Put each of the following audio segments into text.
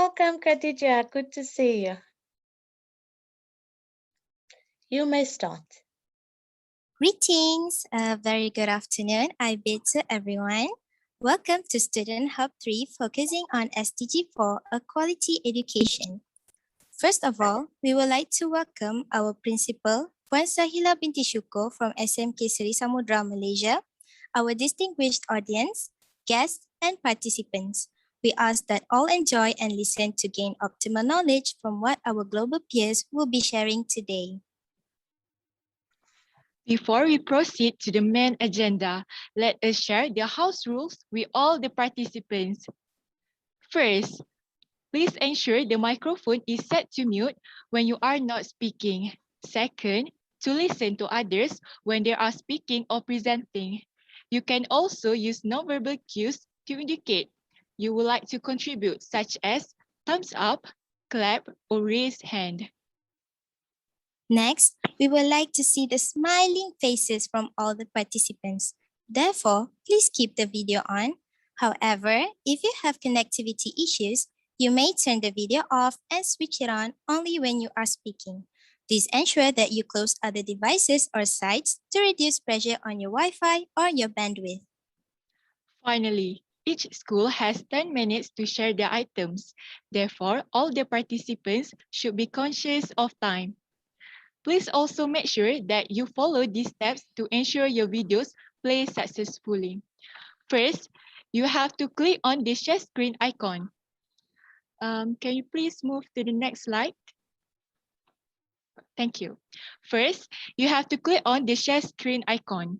Welcome, Khadija. Good to see you. You may start. Greetings, a very good afternoon. I bid to everyone. Welcome to Student Hub 3, focusing on SDG4, a quality education. First of all, we would like to welcome our principal, Puan Sahila binti Syukur from SMK Seri Samudra, Malaysia, our distinguished audience, guests, and participants. We ask that all enjoy and listen to gain optimal knowledge from what our global peers will be sharing today. Before we proceed to the main agenda, let us share the house rules with all the participants. First, please ensure the microphone is set to mute when you are not speaking. Second, to listen to others when they are speaking or presenting. You can also use nonverbal cues to indicate you would like to contribute, such as thumbs up, clap, or raise hand. Next, we would like to see the smiling faces from all the participants. Therefore, please keep the video on. However, if you have connectivity issues, you may turn the video off and switch it on only when you are speaking. Please ensure that you close other devices or sites to reduce pressure on your Wi-Fi or your bandwidth. Finally, each school has 10 minutes to share their items. Therefore, all the participants should be conscious of time. Please also make sure that you follow these steps to ensure your videos play successfully. First, you have to click on the share screen icon. Can you please move to the next slide? Thank you. First, you have to click on the share screen icon.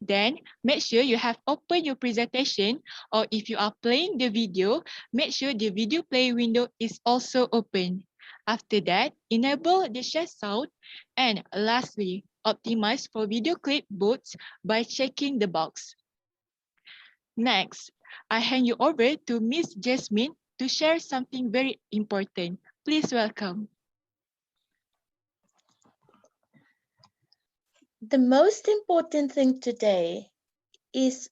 Then, make sure you have opened your presentation, or if you are playing the video, make sure the video play window is also open. After that, enable the share sound. And lastly, optimize for video clip boots by checking the box. Next, I hand you over to Miss Jasmine to share something very important. Please welcome. The most important thing today is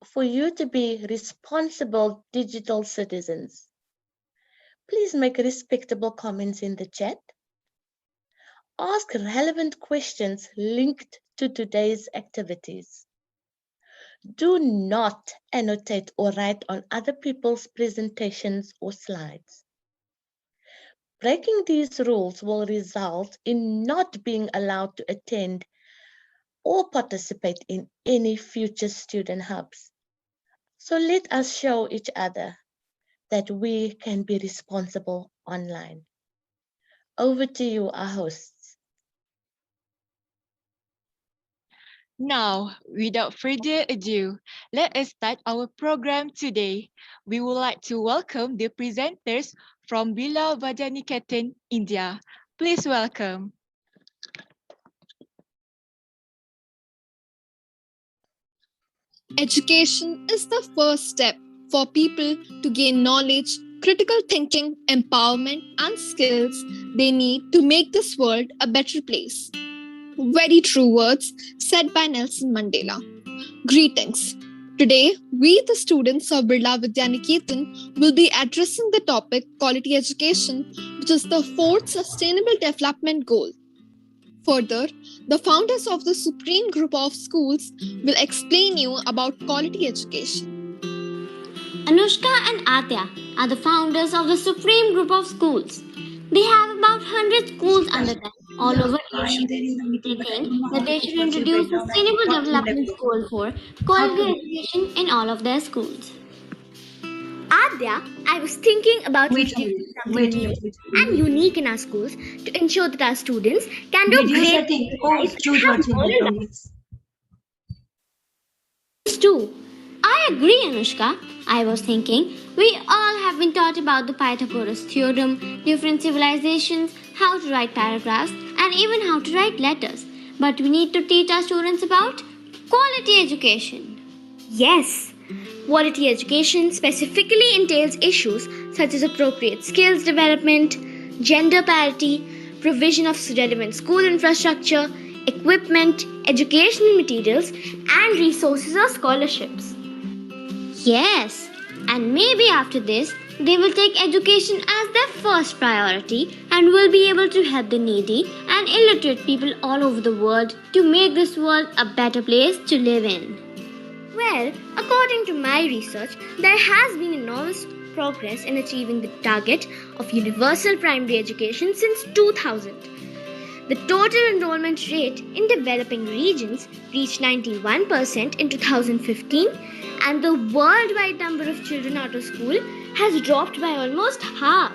for you to be responsible digital citizens. Please make respectable comments in the chat. Ask relevant questions linked to today's activities. Do not annotate or write on other people's presentations or slides. Breaking these rules will result in not being allowed to attend or participate in any future student hubs. So let us show each other that we can be responsible online. Over to you, our hosts. Now, without further ado, let us start our program today. We would like to welcome the presenters from Bila Vajaniketan, India. Please welcome. Education is the first step for people to gain knowledge, critical thinking, empowerment, and skills they need to make this world a better place. Very true words said by Nelson Mandela. Greetings. Today, we, the students of Birla Vidyaniketan, will be addressing the topic Quality Education, which is the fourth Sustainable Development Goal. Further, the founders of the Supreme Group of Schools will explain you about quality education. Anushka and Atya are the founders of the Supreme Group of Schools. They have about 100 schools under them all over Asia. They think that they should introduce Sustainable Development Goal for quality education in all of their schools. Adya, I was thinking about introducing something new and unique in our schools to ensure that our students can do great things Too. I agree, Anushka. I was thinking we all have been taught about the Pythagoras theorem, different civilizations, how to write paragraphs, and even how to write letters. But we need to teach our students about quality education. Yes, quality education specifically entails issues such as appropriate skills development, gender parity, provision of relevant school infrastructure, equipment, educational materials, and resources or scholarships. Yes, And maybe after this, they will take education as their first priority and will be able to help the needy and illiterate people all over the world to make this world a better place to live in. Well, according to my research, there has been enormous progress in achieving the target of universal primary education since 2000. The total enrollment rate in developing regions reached 91% in 2015, and the worldwide number of children out of school has dropped by almost half.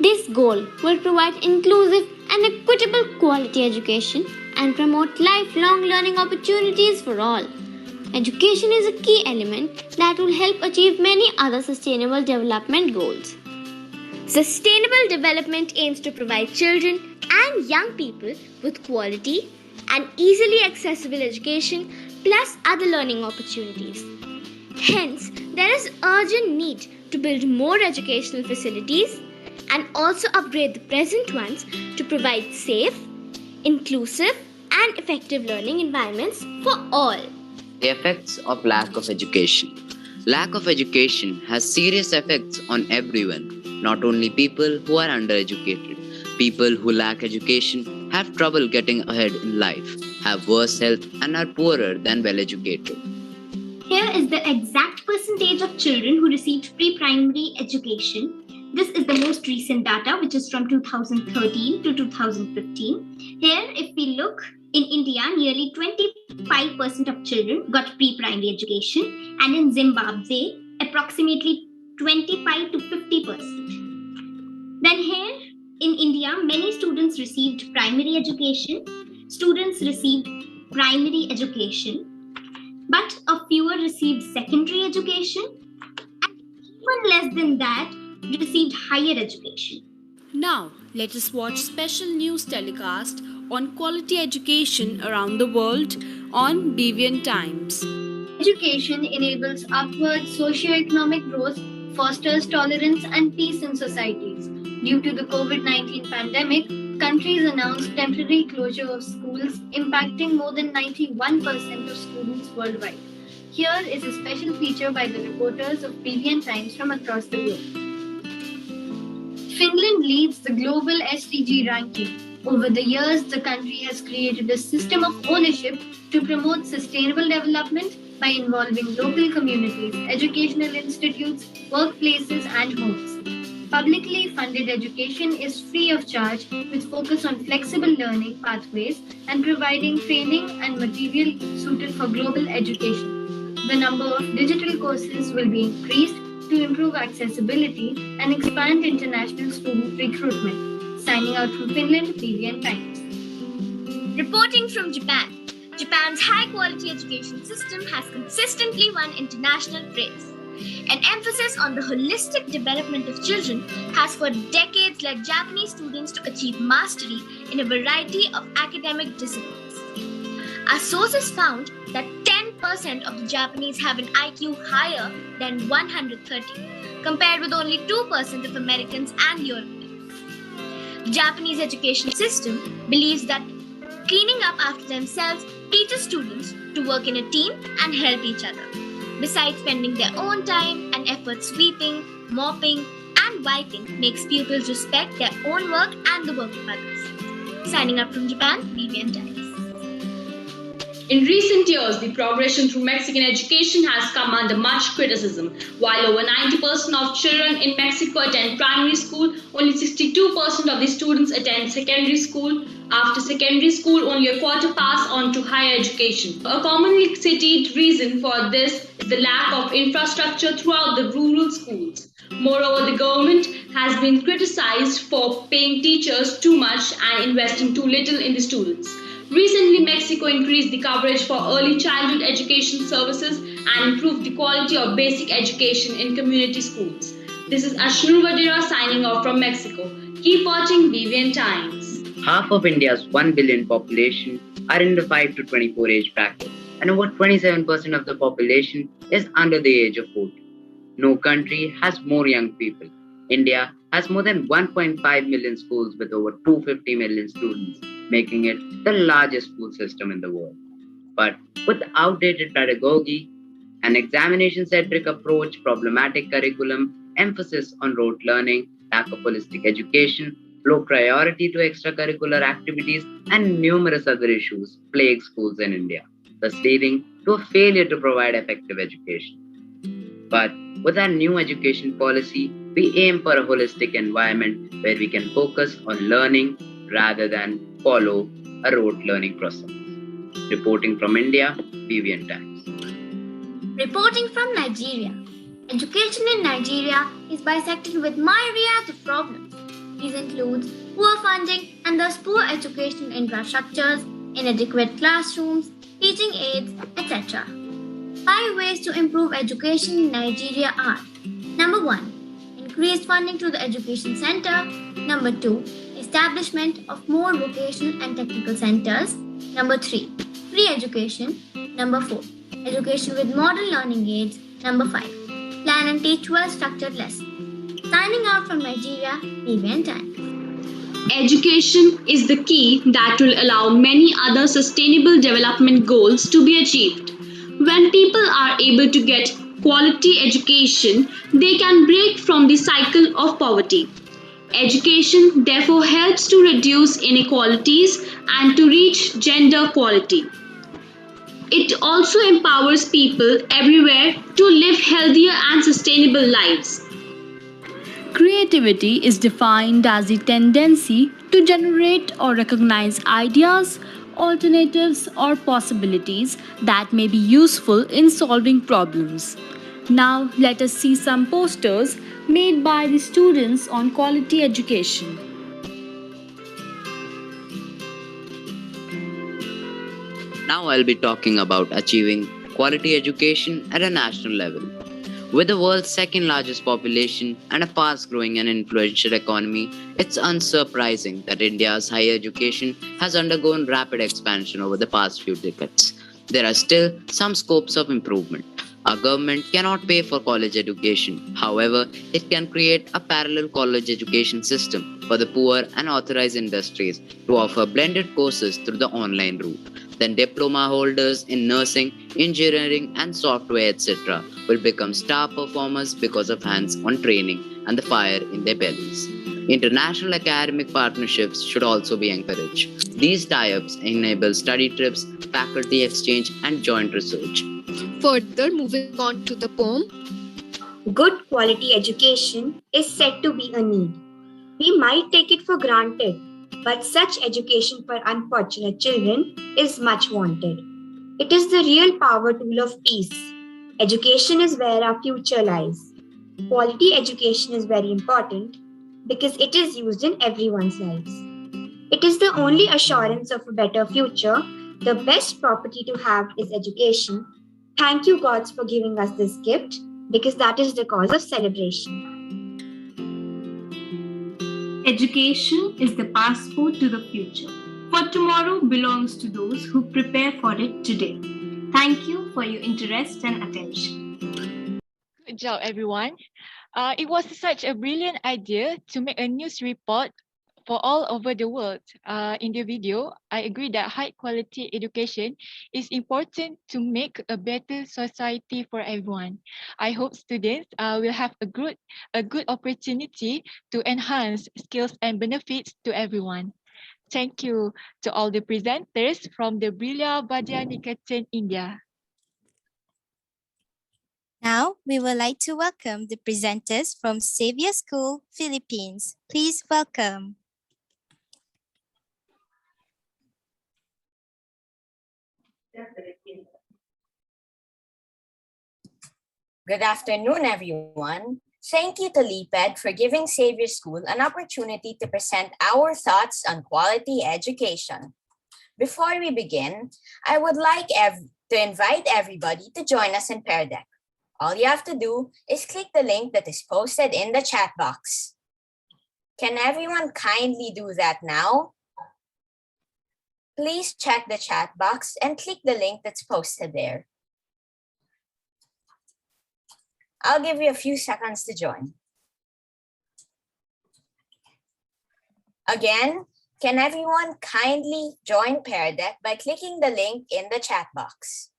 This goal will provide inclusive and equitable quality education and promote lifelong learning opportunities for all. Education is a key element that will help achieve many other sustainable development goals. Sustainable development aims to provide children and young people with quality and easily accessible education plus other learning opportunities. Hence, there is urgent need to build more educational facilities and also upgrade the present ones to provide safe, inclusive, and effective learning environments for all. The effects of lack of education. Lack of education has serious effects on everyone, not only people who are undereducated. People who lack education have trouble getting ahead in life, have worse health, and are poorer than well-educated. Here is the exact percentage of children who received pre-primary education. This is the most recent data, which is from 2013 to 2015. Here, if we look, in India, nearly 25% of children got pre-primary education, and in Zimbabwe, approximately 25 to 50%. Then here, in India, many students received primary education. Students received primary education, but a fewer received secondary education, and even less than that received higher education. Now, let us watch special news telecast on quality education around the world on BVN Times. Education enables upward socio-economic growth, fosters tolerance and peace in societies. Due to the COVID-19 pandemic, countries announced temporary closure of schools, impacting more than 91% of students worldwide. Here is a special feature by the reporters of BVN Times from across the globe. Finland leads the global SDG ranking. Over the years, the country has created a system of ownership to promote sustainable development by involving local communities, educational institutes, workplaces, and homes. Publicly funded education is free of charge with focus on flexible learning pathways and providing training and material suited for global education. The number of digital courses will be increased to improve accessibility and expand international student recruitment. Signing out from Finland, BVN Times. Reporting from Japan. Japan's high-quality education system has consistently won international praise. An emphasis on the holistic development of children has for decades led Japanese students to achieve mastery in a variety of academic disciplines. Our sources found that 10% of the Japanese have an IQ higher than 130, compared with only 2% of Americans and Europeans. The Japanese education system believes that cleaning up after themselves teaches students to work in a team and help each other, besides spending their own time and effort sweeping, mopping, and wiping makes pupils respect their own work and the work of others. Signing up from Japan, BVN Times. In recent years, the progression through Mexican education has come under much criticism. While over 90% of children in Mexico attend primary school, only 62% of the students attend secondary school. After secondary school, only a quarter pass on to higher education. A commonly cited reason for this is the lack of infrastructure throughout the rural schools. Moreover, the government has been criticized for paying teachers too much and investing too little in the students. Recently, Mexico increased the coverage for early childhood education services and improved the quality of basic education in community schools. This is Ashnur signing off from Mexico. Keep watching BVN Times. Half of India's 1 billion population are in the 5 to 24 age bracket, and over 27% of the population is under the age of 40. No country has more young people. India has more than 1.5 million schools with over 250 million students, making it the largest school system in the world. But with outdated pedagogy An examination-centric approach, problematic curriculum, emphasis on rote learning, lack of holistic education, low priority to extracurricular activities, and numerous other issues plague schools in India, thus leading to a failure to provide effective education. But with our new education policy, we aim for a holistic environment where we can focus on learning rather than follow a rote learning process. Reporting from India, BVN Times. Reporting from Nigeria. Education in Nigeria is bisected with myriad of problems. These include poor funding and thus poor educational infrastructures, inadequate classrooms, teaching aids, etc. 5 ways to improve education in Nigeria are: Number 1. Increased funding to the education center. Number 2. Establishment of more vocational and technical centers. Number 3. Free education. Number 4. Education with modern learning aids. Number 5. Plan and teach well structured lessons. Signing out from Nigeria, BVN Times. Education is the key that will allow many other sustainable development goals to be achieved. When people are able to get quality education, they can break from the cycle of poverty. Education therefore helps to reduce inequalities and to reach gender equality. It also empowers people everywhere to live healthier and sustainable lives. Creativity is defined as the tendency to generate or recognize ideas, alternatives, or possibilities that may be useful in solving problems. Now, let us see some posters made by the students on quality education. Now I'll be talking about achieving quality education at a national level. With the world's second largest population and a fast-growing and influential economy, it's unsurprising that India's higher education has undergone rapid expansion over the past few decades. There are still some scopes of improvement. Our government cannot pay for college education. However, it can create a parallel college education system for the poor and authorized industries to offer blended courses through the online route. Then diploma holders in nursing, engineering, and software, etc., will become star performers because of hands-on training and the fire in their bellies. International academic partnerships should also be encouraged. These tie-ups enable study trips, faculty exchange, and joint research. Further, moving on to the poem. Good quality education is said to be a need. We might take it for granted, but such education for unfortunate children is much wanted. It is the real power tool of peace. Education is where our future lies. Quality education is very important because it is used in everyone's lives. It is the only assurance of a better future. The best property to have is education. Thank you, gods, for giving us this gift, because that is the cause of celebration. Education is the passport to the future. For tomorrow belongs to those who prepare for it today. Thank you for your interest and attention. Good job, everyone. It was such a brilliant idea to make a news report for all over the world. In the video, I agree that high quality education is important to make a better society for everyone. I hope students will have a good opportunity to enhance skills and benefits to everyone. Thank you to all the presenters from the Brilya Bhadia Niketan, India. Now, we would like to welcome the presenters from Xavier School, Philippines. Please welcome. Good afternoon, everyone. Thank you to LEPED for giving Xavier School an opportunity to present our thoughts on quality education. Before we begin, I would like to invite everybody to join us in Pear Deck. All you have to do is click the link that is posted in the chat box. Can everyone kindly do that now? Please check the chat box and click the link that's posted there. I'll give you a few seconds to join. Again, can everyone kindly join Pear Deck by clicking the link in the chat box?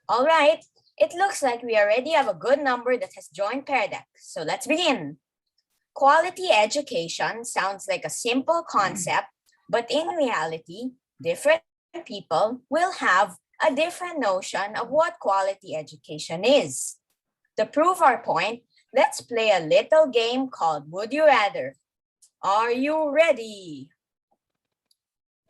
All right, it looks like we already have a good number that has joined Pear Deck, so let's begin. Quality education sounds like a simple concept, but in reality, different people will have a different notion of what quality education is. To prove our point, let's play a little game called Would You Rather? Are you ready?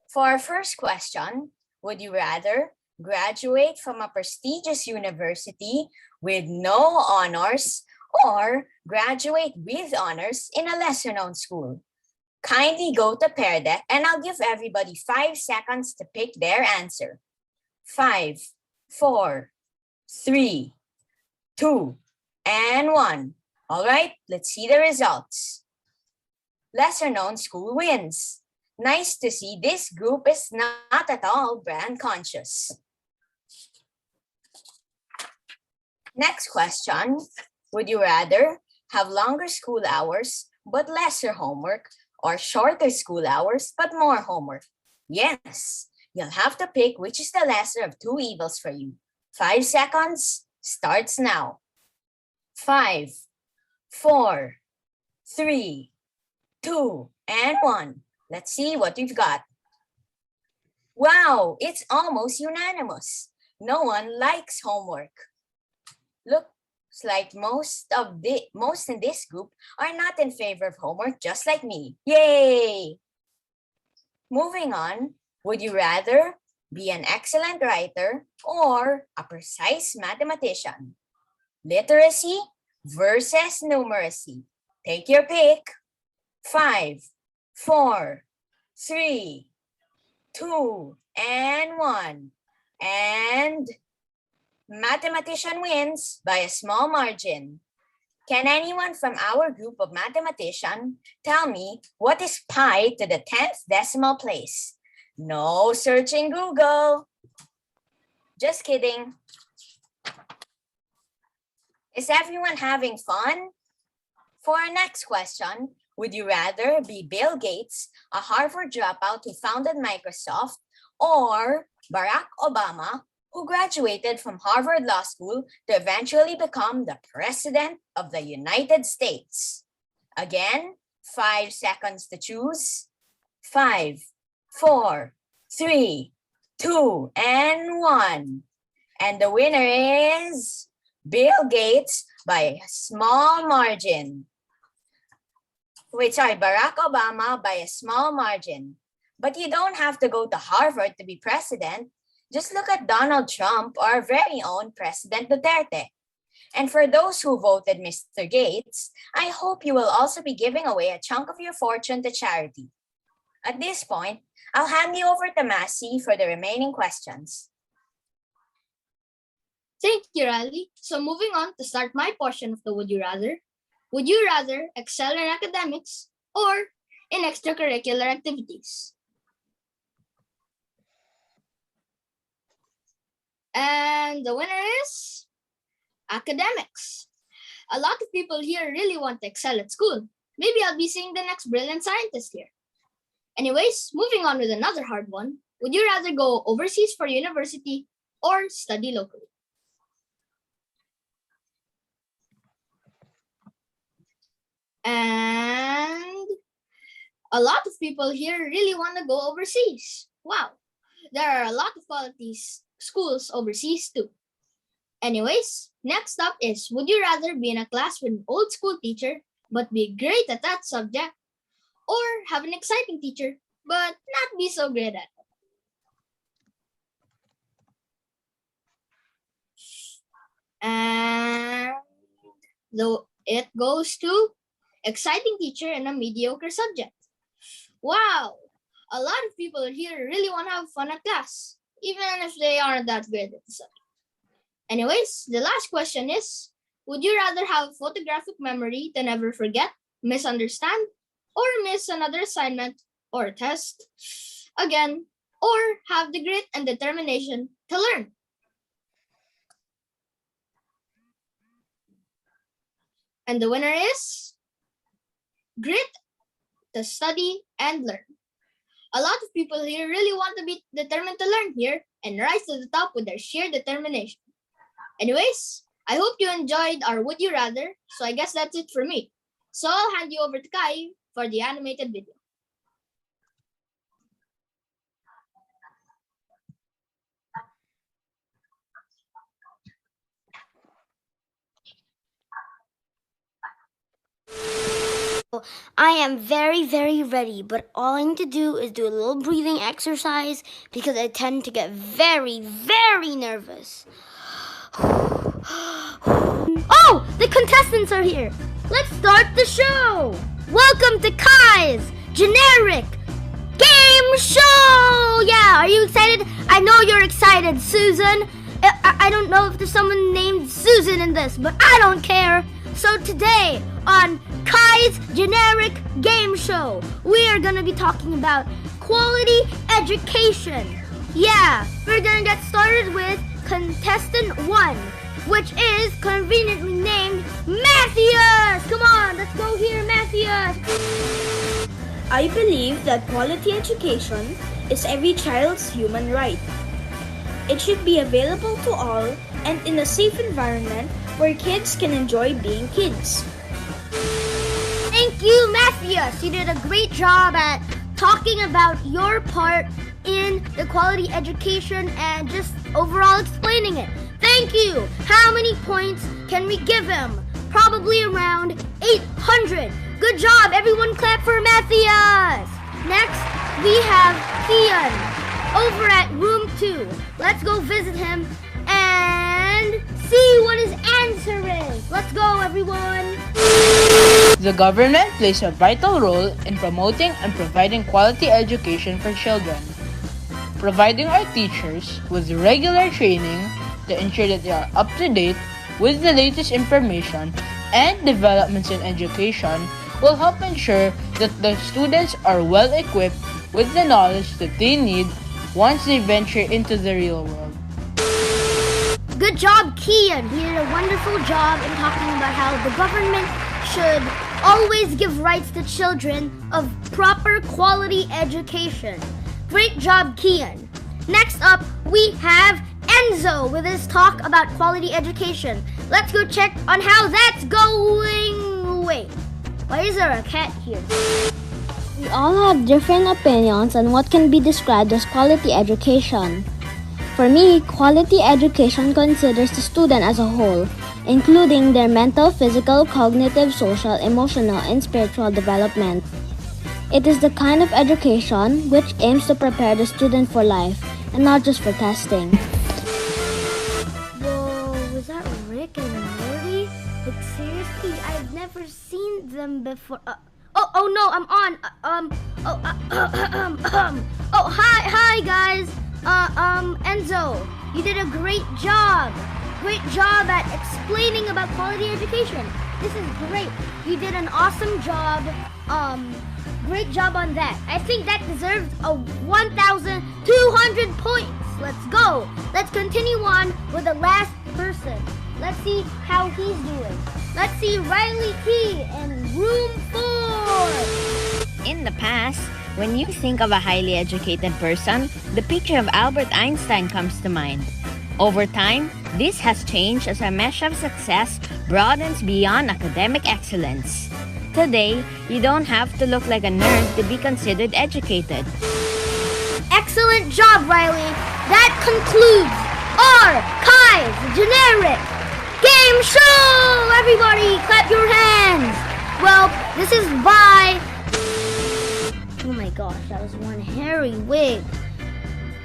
For our first question, would you rather graduate from a prestigious university with no honors or graduate with honors in a lesser-known school? Kindly go to Pear Deck and I'll give everybody 5 seconds to pick their answer. 5, 4, 3, 2, and 1. All right, let's see the results. Lesser-known school wins. Nice to see this group is not at all brand conscious. Next question, would you rather have longer school hours but lesser homework or shorter school hours but more homework? Yes, you'll have to pick which is the lesser of two evils for you. 5 seconds starts now. 5, 4, 3, 2, and 1. Let's see what we've got. Wow, it's almost unanimous. No one likes homework. Looks like most in this group are not in favor of homework, just like me. Yay! Moving on, would you rather be an excellent writer or a precise mathematician? Literacy versus numeracy. Take your pick. 5, 4, 3, 2, and 1. And mathematician wins by a small margin. Can anyone from our group of mathematician tell me what is pi to the 10th decimal place? No searching Google. Just kidding. Is everyone having fun? For our next question, would you rather be Bill Gates, a Harvard dropout who founded Microsoft, or Barack Obama, who graduated from Harvard Law School to eventually become the President of the United States? Again, 5 seconds to choose. 5, 4, 3, 2, and 1. And the winner is Bill Gates by a small margin. Barack Obama by a small margin. But you don't have to go to Harvard to be president. Just look at Donald Trump, our very own President Duterte. And for those who voted Mr. Gates, I hope you will also be giving away a chunk of your fortune to charity. At this point, I'll hand you over to Massey for the remaining questions. Thank you, Riley. So moving on to start my portion of the Would You Rather. Would you rather excel in academics or in extracurricular activities? And the winner is academics. A lot of people here really want to excel at school. Maybe I'll be seeing the next brilliant scientist here. Anyways, moving on with another hard one. Would you rather go overseas for university or study locally? And a lot of people here really want to go overseas. Wow, there are a lot of quality schools overseas too. Anyways, next up is, would you rather be in a class with an old school teacher but be great at that subject, or have an exciting teacher but not be so great at it? And it goes to exciting teacher and a mediocre subject. Wow, a lot of people here really want to have fun at class, even if they aren't that good at the subject. Anyways, the last question is, would you rather have photographic memory to never forget, misunderstand, or miss another assignment or test again, or have the grit and determination to learn? And the winner is grit to study and learn. A lot of people here really want to be determined to learn here and rise to the top with their sheer determination. Anyways, I hope you enjoyed our Would You Rather, so I guess that's it for me. So I'll hand you over to Kai for the animated video. I am very, very ready, but all I need to do is do a little breathing exercise because I tend to get very, very nervous. Oh, the contestants are here. Let's start the show. Welcome to Kai's Generic Game Show. Yeah, are you excited? I know you're excited, Susan. I don't know if there's someone named Susan in this, but I don't care. So today on Kai's Generic Game Show, we are going to be talking about quality education. Yeah, we're going to get started with contestant 1, which is conveniently named Matthias. Come on, let's go here, Matthias. I believe that quality education is every child's human right. It should be available to all and in a safe environment where kids can enjoy being kids. Thank you, Matthias. You did a great job at talking about your part in the quality education and just overall explaining it. Thank you. How many points can we give him? Probably around 800. Good job. Everyone clap for Matthias. Next, we have Kian over at room 2. Let's go visit him and see what his answer is. Let's go, everyone. The government plays a vital role in promoting and providing quality education for children. Providing our teachers with regular training to ensure that they are up to date with the latest information and developments in education will help ensure that the students are well equipped with the knowledge that they need once they venture into the real world. Good job, Kian. He did a wonderful job in talking about how the government should always give rights to children of proper quality education. Great job, Kian. Next up, we have Enzo with his talk about quality education. Let's go check on how that's going. Wait, why is there a cat here? We all have different opinions on what can be described as quality education. For me, quality education considers the student as a whole, including their mental, physical, cognitive, social, emotional, and spiritual development. It is the kind of education which aims to prepare the student for life and not just for testing. Whoa, was that Rick and Morty? Like, seriously, I've never seen them before. Oh no, I'm on. Hi guys. Enzo, you did a great job. Great job at explaining about quality education. This is great. You did an awesome job. Great job on that. I think that deserves a 1,200 points. Let's go. Let's continue on with the last person. Let's see how he's doing. Let's see Riley T in room 4. In the past, when you think of a highly educated person, the picture of Albert Einstein comes to mind. Over time, this has changed as our measure of success broadens beyond academic excellence. Today, you don't have to look like a nerd to be considered educated. Excellent job, Riley. That concludes our Kai's Generic Game Show. Everybody, clap your hands. Well, this is by... Oh my gosh, that was one hairy wig.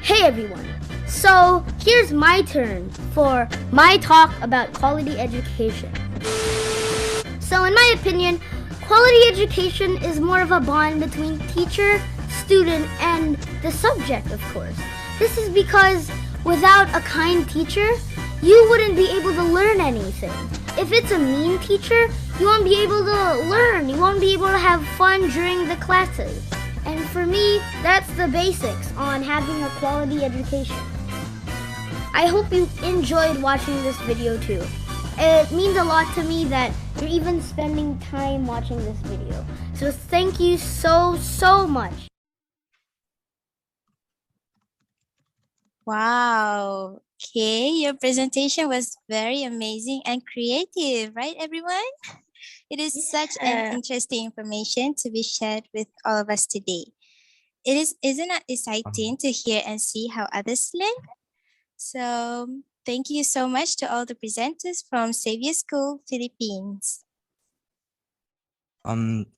Hey everyone. So here's my turn for my talk about quality education. So in my opinion, quality education is more of a bond between teacher, student, and the subject, of course. This is because without a kind teacher, you wouldn't be able to learn anything. If it's a mean teacher, you won't be able to learn. You won't be able to have fun during the classes. And for me, that's the basics on having a quality education. I hope you enjoyed watching this video too. It means a lot to me that you're even spending time watching this video. So thank you so much. Wow. Okay, your presentation was very amazing and creative, right, everyone? It is such an interesting information to be shared with all of us today. Isn't it exciting to hear and see how others learn? So thank you so much to all the presenters from Xavier School, Philippines.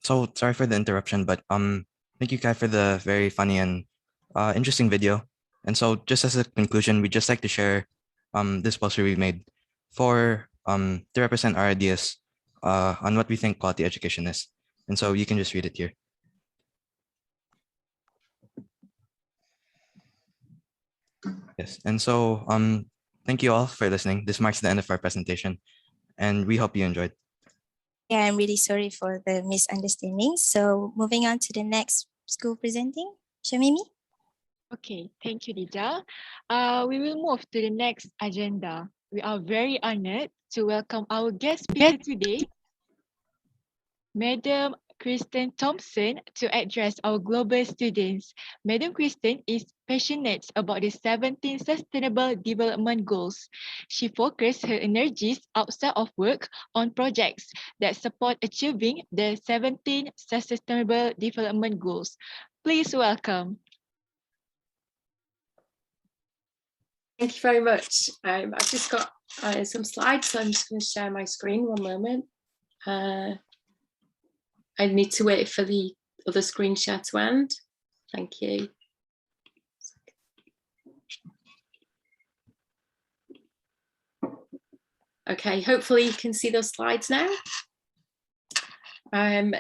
So sorry for the interruption, but thank you, Kai, for the very funny and interesting video. And so just as a conclusion, we'd just like to share this poster we made for to represent our ideas on what we think quality education is. And so you can just read it here. Yes, and so thank you all for listening. This marks the end of our presentation, and we hope you enjoyed. Yeah, I'm really sorry for the misunderstanding. So moving on to the next school presenting, Shamimi. Okay, thank you, Lija. We will move to the next agenda. We are very honored to welcome our guest speaker today, Madam Kristen Thompson, to address our global students. Madam Kristen is passionate about the 17 Sustainable Development Goals. She focuses her energies outside of work on projects that support achieving the 17 Sustainable Development Goals. Please welcome. Thank you very much. I've just got some slides, so I'm just going to share my screen. One moment. I need to wait for the other screen share to end. Thank you. Okay, hopefully you can see those slides now.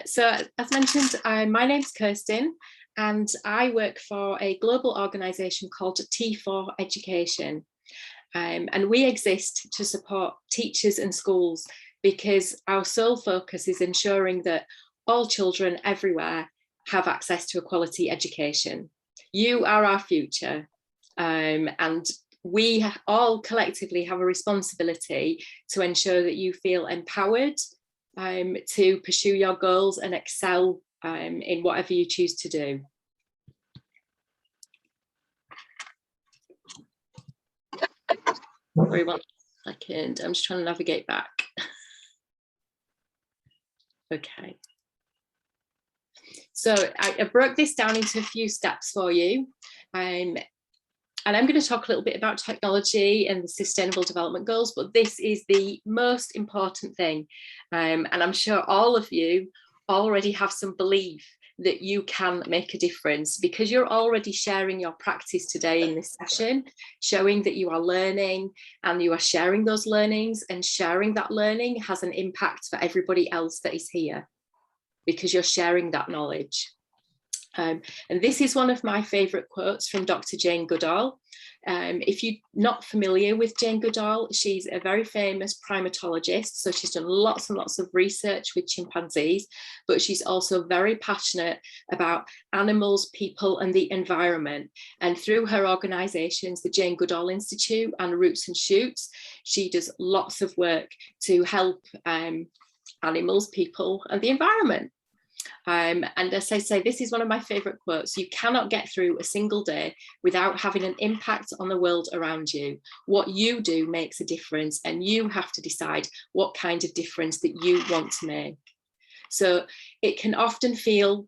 So as mentioned, my name's Kirsten, and I work for a global organisation called T4 Education. And we exist to support teachers and schools because our sole focus is ensuring that all children everywhere have access to a quality education. You are our future, and we all collectively have a responsibility to ensure that you feel empowered to pursue your goals and excel in whatever you choose to do. Sorry, 1 second, I'm just trying to navigate back. Okay. So I broke this down into a few steps for you. And I'm going to talk a little bit about technology and the Sustainable Development Goals, but this is the most important thing. And I'm sure all of you already have some belief that you can make a difference because you're already sharing your practice today in this session, showing that you are learning and you are sharing those learnings, and sharing that learning has an impact for everybody else that is here, because you're sharing that knowledge. And this is one of my favourite quotes from Dr. Jane Goodall. If you're not familiar with Jane Goodall, she's a very famous primatologist. So she's done lots and lots of research with chimpanzees, but she's also very passionate about animals, people, and the environment. And through her organisations, the Jane Goodall Institute and Roots and Shoots, she does lots of work to help animals, people, and the environment. And as I say, this is one of my favourite quotes. You cannot get through a single day without having an impact on the world around you. What you do makes a difference, and you have to decide what kind of difference that you want to make. So it can often feel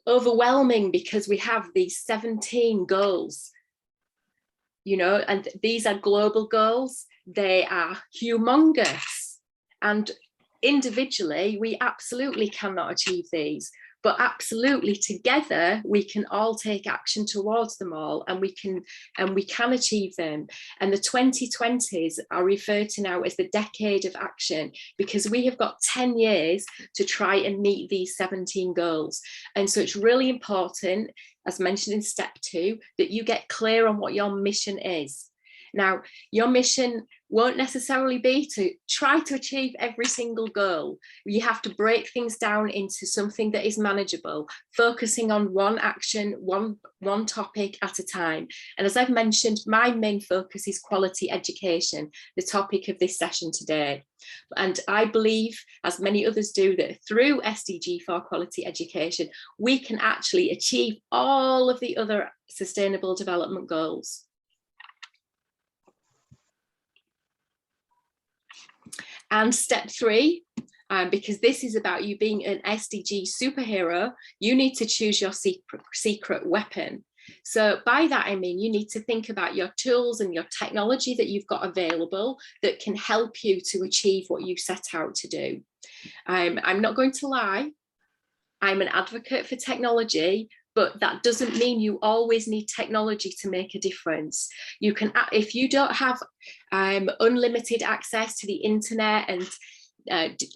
overwhelming because we have these 17 goals, you know, and these are global goals. They are humongous, and individually, we absolutely cannot achieve these, but absolutely together, we can all take action towards them all, and we can achieve them. And the 2020s are referred to now as the decade of action, because we have got 10 years to try and meet these 17 goals. And so it's really important, as mentioned in step 2, that you get clear on what your mission is. Now, your mission won't necessarily be to try to achieve every single goal. You have to break things down into something that is manageable, focusing on one action, one topic at a time. And as I've mentioned, my main focus is quality education, the topic of this session today. And I believe, as many others do, that through SDG4 quality education, we can actually achieve all of the other sustainable development goals. And step 3, because this is about you being an SDG superhero, you need to choose your secret weapon. So by that, I mean, you need to think about your tools and your technology that you've got available that can help you to achieve what you set out to do. I'm not going to lie, I'm an advocate for technology, but that doesn't mean you always need technology to make a difference. You can, if you don't have unlimited access to the internet and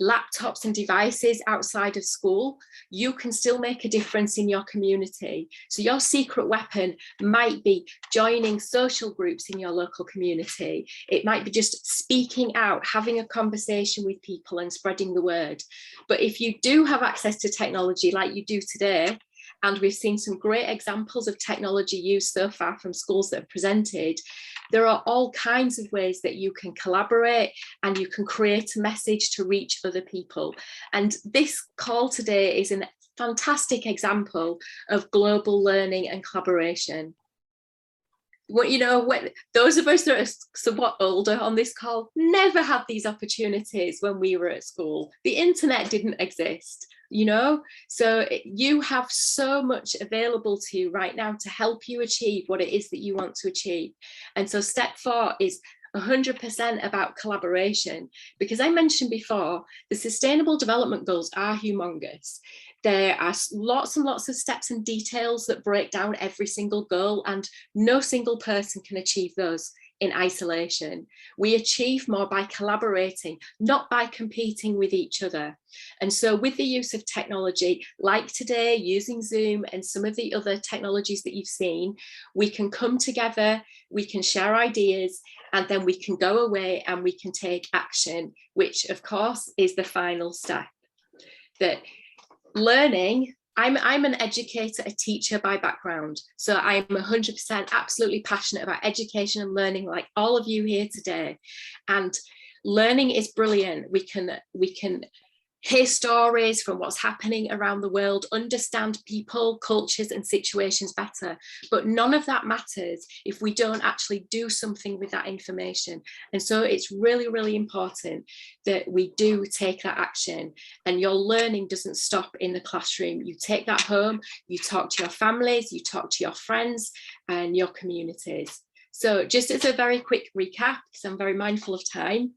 laptops and devices outside of school, you can still make a difference in your community. So your secret weapon might be joining social groups in your local community. It might be just speaking out, having a conversation with people and spreading the word. But if you do have access to technology like you do today, and we've seen some great examples of technology used so far from schools that have presented, there are all kinds of ways that you can collaborate and you can create a message to reach other people. And this call today is a fantastic example of global learning and collaboration. Well, you know, when those of us that are somewhat older on this call never had these opportunities when we were at school. The internet didn't exist, you know, so you have so much available to you right now to help you achieve what it is that you want to achieve. And so step 4 is 100% about collaboration, because I mentioned before, the Sustainable Development Goals are humongous. There are lots and lots of steps and details that break down every single goal, and no single person can achieve those in isolation. We achieve more by collaborating, not by competing with each other. And so with the use of technology, like today, using Zoom and some of the other technologies that you've seen, we can come together, we can share ideas, and then we can go away and we can take action, which of course is the final step. That learning, I'm an educator, a teacher by background. So I'm 100% absolutely passionate about education and learning, like all of you here today. And learning is brilliant. We can hear stories from what's happening around the world, understand people, cultures and situations better. But none of that matters if we don't actually do something with that information. And so it's really, really important that we do take that action, and your learning doesn't stop in the classroom. You take that home, you talk to your families, you talk to your friends and your communities. So just as a very quick recap, because I'm very mindful of time,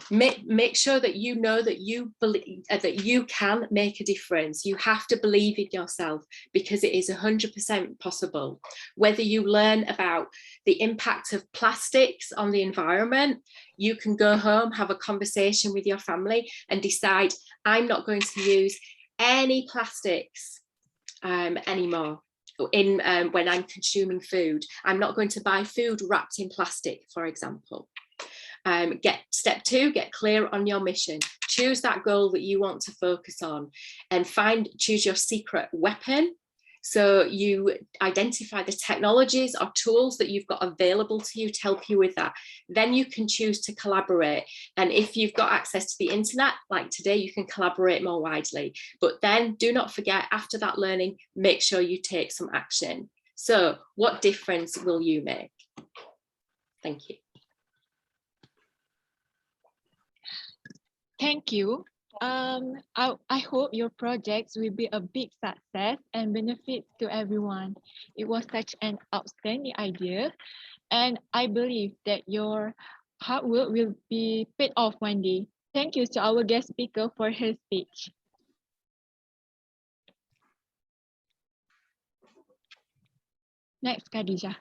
make sure that you know that you believe that you can make a difference. You have to believe in yourself, because it is 100% possible. Whether you learn about the impact of plastics on the environment, you can go home, have a conversation with your family and decide, I'm not going to use any plastics anymore when I'm consuming food. I'm not going to buy food wrapped in plastic, for example. Step 2, get clear on your mission. Choose that goal that you want to focus on, and choose your secret weapon. So you identify the technologies or tools that you've got available to you to help you with that. Then you can choose to collaborate. And if you've got access to the internet, like today, you can collaborate more widely. But then do not forget, after that learning, make sure you take some action. So what difference will you make? Thank you. Thank you. I hope your projects will be a big success and benefit to everyone. It was such an outstanding idea, and I believe that your hard work will be paid off one day. Thank you to our guest speaker for his speech. Next, Khadija.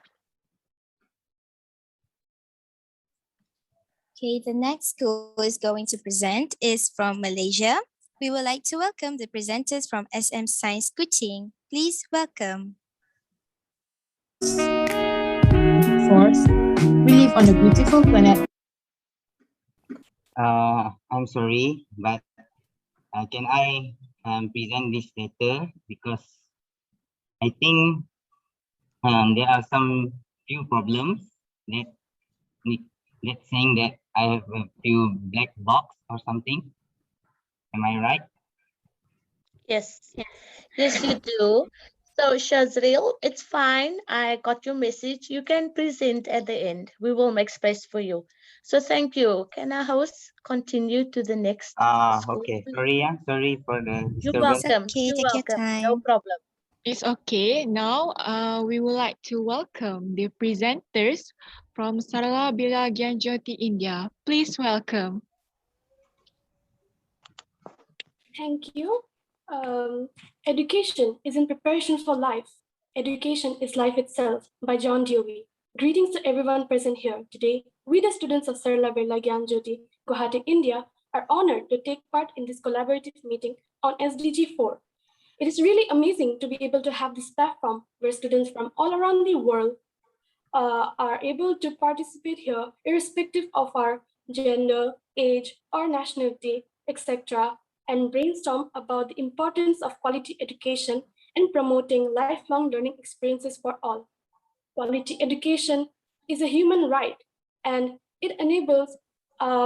Okay, the next school is going to present is from Malaysia. We would like to welcome the presenters from SM Science Kuching. Please welcome. Fourth, we We live on a beautiful planet. I'm sorry, but can I present this letter because I think there are some few problems that that's saying that I have a few black box or something. Am I right? Yes, yes, you do. So, Shazreel, it's fine. I got your message. You can present at the end. We will make space for you. So, thank you. Can our host continue to the next school, Okay. please? Sorry, sorry for the You're disturbance. welcome. You're welcome. No problem. It's okay. Now, we would like to welcome the presenters from Sarala Bila Gyan Jyoti, India. Please welcome. Thank you. Education is in preparation for life. Education is life itself by John Dewey. Greetings to everyone present here today. We, the students of Sarala Birla Gyan Jyoti, Guwahati, India, are honored to take part in this collaborative meeting on SDG4. It is really amazing to be able to have this platform where students from all around the world are able to participate here, irrespective of our gender, age, or nationality, etc., and brainstorm about the importance of quality education and promoting lifelong learning experiences for all. Quality education is a human right, and it enables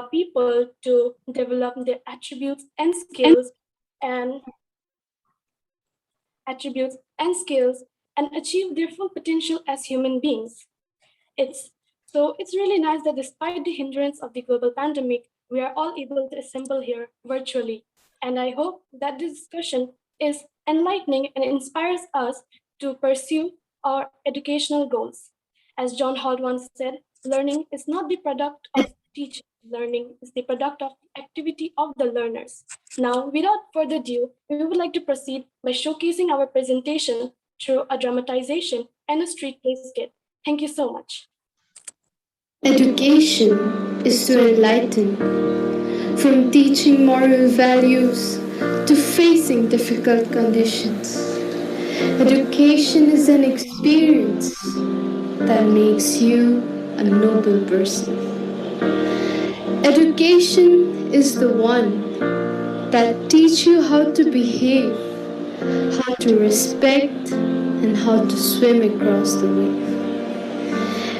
people to develop their attributes and skills and achieve their full potential as human beings. It's really nice that despite the hindrance of the global pandemic, we are all able to assemble here virtually. And I hope that this discussion is enlightening and inspires us to pursue our educational goals. As John Holt once said, learning is not the product of teaching. Learning is the product of the activity of the learners. Now, without further ado, we would like to proceed by showcasing our presentation through a dramatization and a street play skit. Thank you so much. Education is to enlighten, from teaching moral values to facing difficult conditions. Education is an experience that makes you a noble person. Education is the one that teaches you how to behave, how to respect, and how to swim across the wave.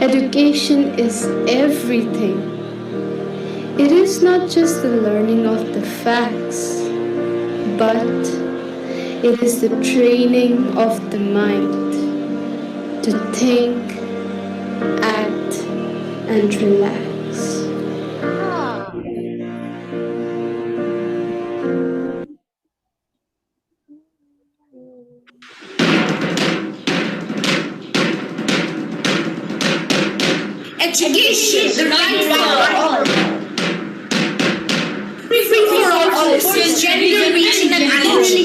Education is everything. It is not just the learning of the facts, but it is the training of the mind to think, act, and relax. Education, the right for all. Free for all policies, gender, region, and identity.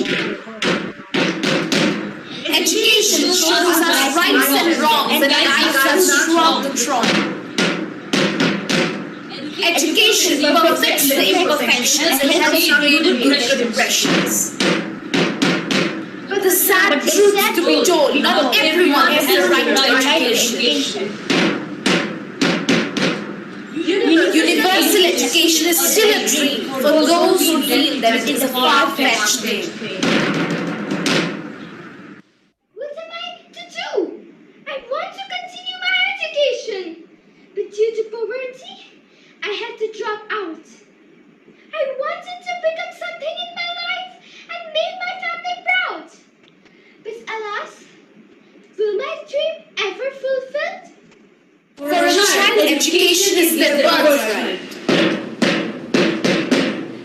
Education shows us rights and wrongs and guides us throughout the trauma. Education perfects the imperfections and helps create good impressions. But the sad truth to be told, not everyone has the right to education. Universal education is still a dream for those who feel that it is a far-fetched thing. What am I to do? I want to continue my education, but due to poverty, I had to drop out. I wanted to become something in my life and make my family proud. But alas, will my dream ever fulfilled? For a child, education is their birthright.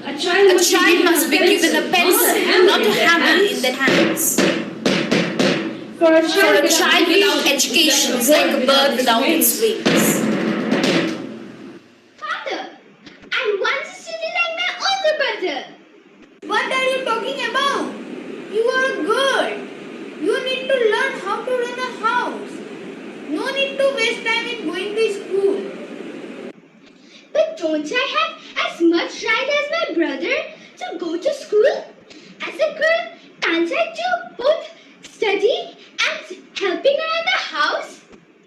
A child must be given a pencil, not a hammer in their hands. For a child without education is like a bird without its wings. Father, I want to study like my older brother. What are you talking about? You are a girl. You need to learn how to run a house. No need to waste time in going to school. But don't I have as much right as my brother to go to school? As a girl, can't I do both study and helping around the house?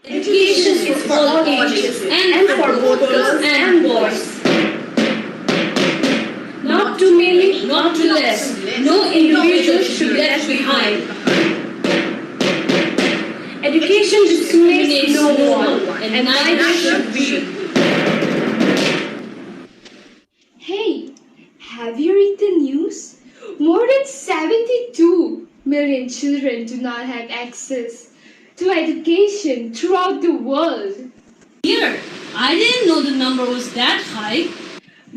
Education is for all ages. behind. Education discriminates no one, and neither should we. Hey, have you read the news? More than 72 million children do not have access to education throughout the world. Here, I didn't know the number was that high.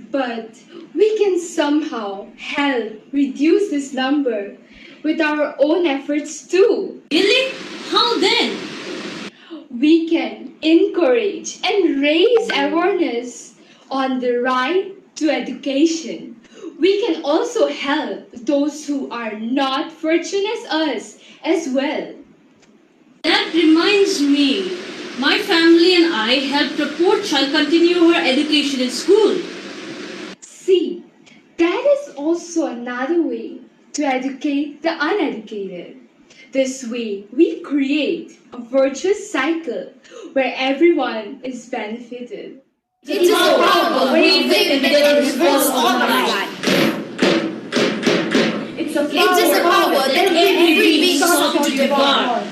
But we can somehow help reduce this number with our own efforts too. Really? How then? We can encourage and raise awareness on the right to education. We can also help those who are not fortunate as us as well. That reminds me, my family and I helped a poor child continue her education in school. See, that is also another way to educate the uneducated. This way, we create a virtuous cycle where everyone is benefited. It is powerful we think that reverse online. It's a power that every being sought to devour.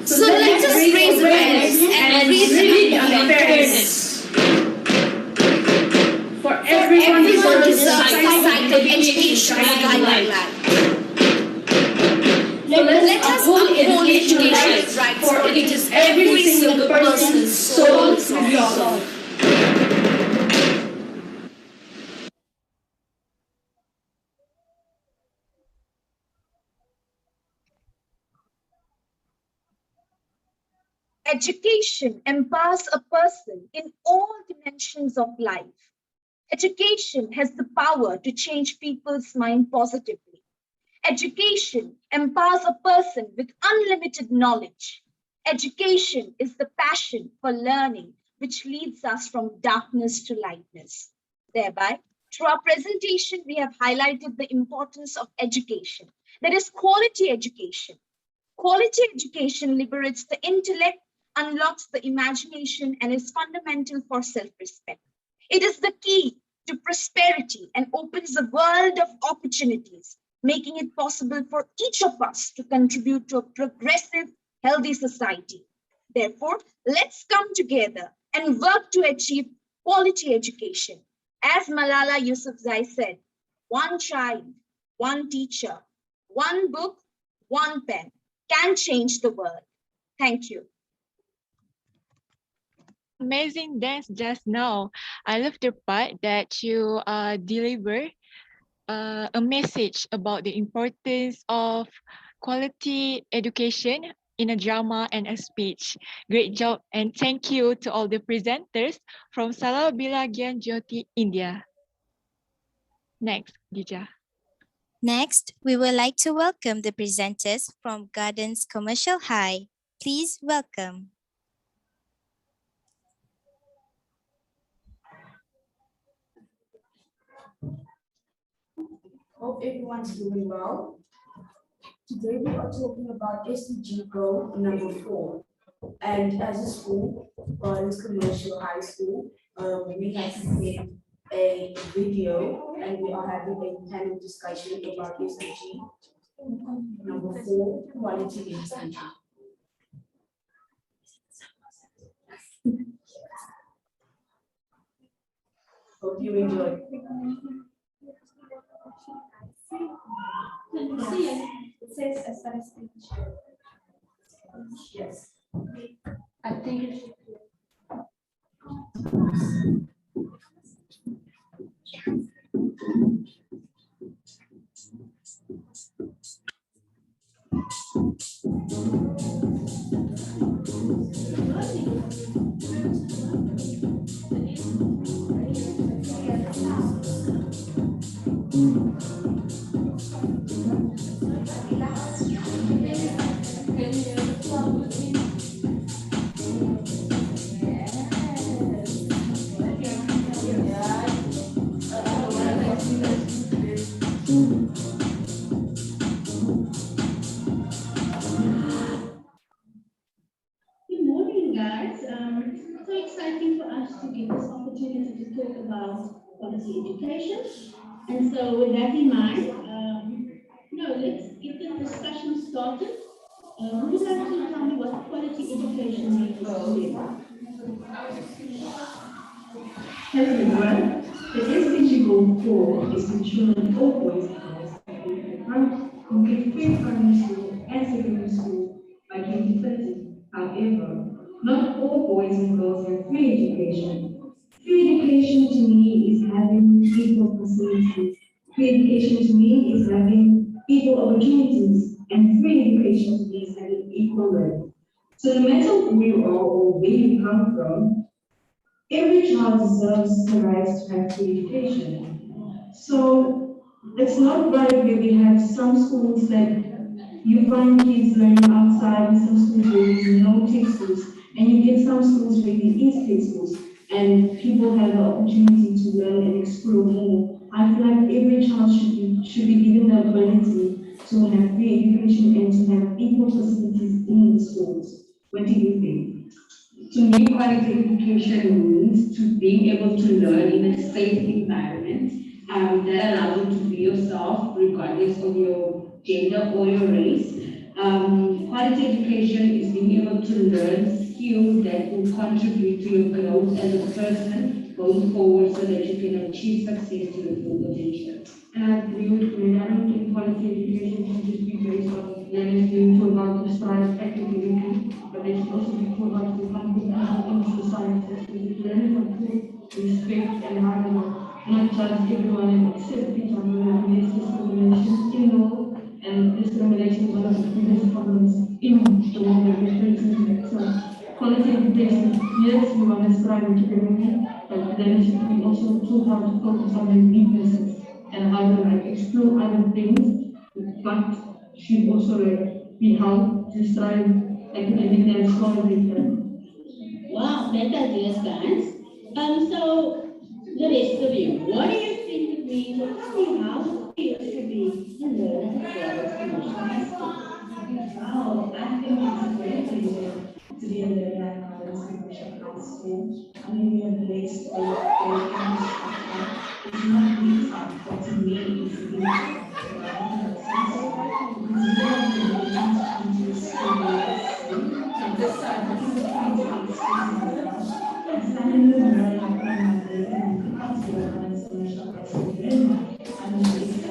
So let us raise awareness and reason unfairness. For everyone deserves a sight of education guideline. Let us uphold education rights, for it is every single person's sole resolve. Education empowers a person in all dimensions of life. Education has the power to change people's mind positively. Education empowers a person with unlimited knowledge. Education is the passion for learning which leads us from darkness to lightness. Thereby, through our presentation, we have highlighted the importance of education, that is quality education. Quality education liberates the intellect, unlocks the imagination, and is fundamental for self-respect. It is the key to prosperity and opens a world of opportunities, making it possible for each of us to contribute to a progressive, healthy society. Therefore, let's come together and work to achieve quality education. As Malala Yousafzai said, one child, one teacher, one book, one pen can change the world. Thank you. Amazing dance just now. I love the part that you deliver a message about the importance of quality education in a drama and a speech. Great job, and thank you to all the presenters from Salabila Gyan Jyoti, India. Next, Dija. Next, we would like to welcome the presenters from Gardens Commercial High. Please welcome. Hope everyone's doing well. Today we are talking about SDG4 number 4. And as a school, Gardens Commercial High School, we have made a video and we are having a panel discussion about SDG number 4, quality education. Hope you enjoy. It says as far as speech. Yes. I think it should be. Good morning, guys. So exciting for us to get this opportunity to talk about quality education. And so with that in mind, let's get the discussion started. Who would like to tell me what quality education means to them? Hello everyone. The SDG4 is to ensure that all boys and girls complete free primary school and secondary school by 2030. However, not all boys and girls have free education. Free education to me is having equal facilities. Free education to me is having equal opportunities, and free education to me is having equal learning. So no matter who you are or where you come from, every child deserves the right to have free education. So it's not right where we have some schools that you find kids learning outside and some schools where there's no textbooks, and you get some schools where there is textbooks, and people have the opportunity to learn and explore more. I feel like every child should be given the ability to have free education and to have equal facilities in the schools. What do you think? To me, quality education means to being able to learn in a safe environment that allows you to be yourself regardless of your gender or your race. Quality education is being able to learn skills that will contribute to your growth as a person going forward so that you can achieve success to your full potential. And I agree with Glenn. I don't think quality education can just be based on learners being taught how to strive academically, but they should also be taught how to become good people in society. So if learners are taught respect and how to not judge everyone and accept each other, and there's discrimination in law, and discrimination is one of the biggest problems in the world that we're facing today. So quality education, yes, we want to strive academically, but then it should be also taught how to focus on their weaknesses and how to explore other things, but should also be helped to strive academically as far as they can. Wow, great ideas, guys. So the rest of you, what do you think it means, or tell me how it feels to be a learner at Commercial High School? Wow, I think it's a great pleasure to be a learner at Commercial High School. I mean, we are blessed with a campus structure. It's not really tough, but to me, it's really tough. Because we have the ability to come to school and this side, I think the points are expensive. I started to learn like on my break and pick up to work on Commercial High School. Then I'm based to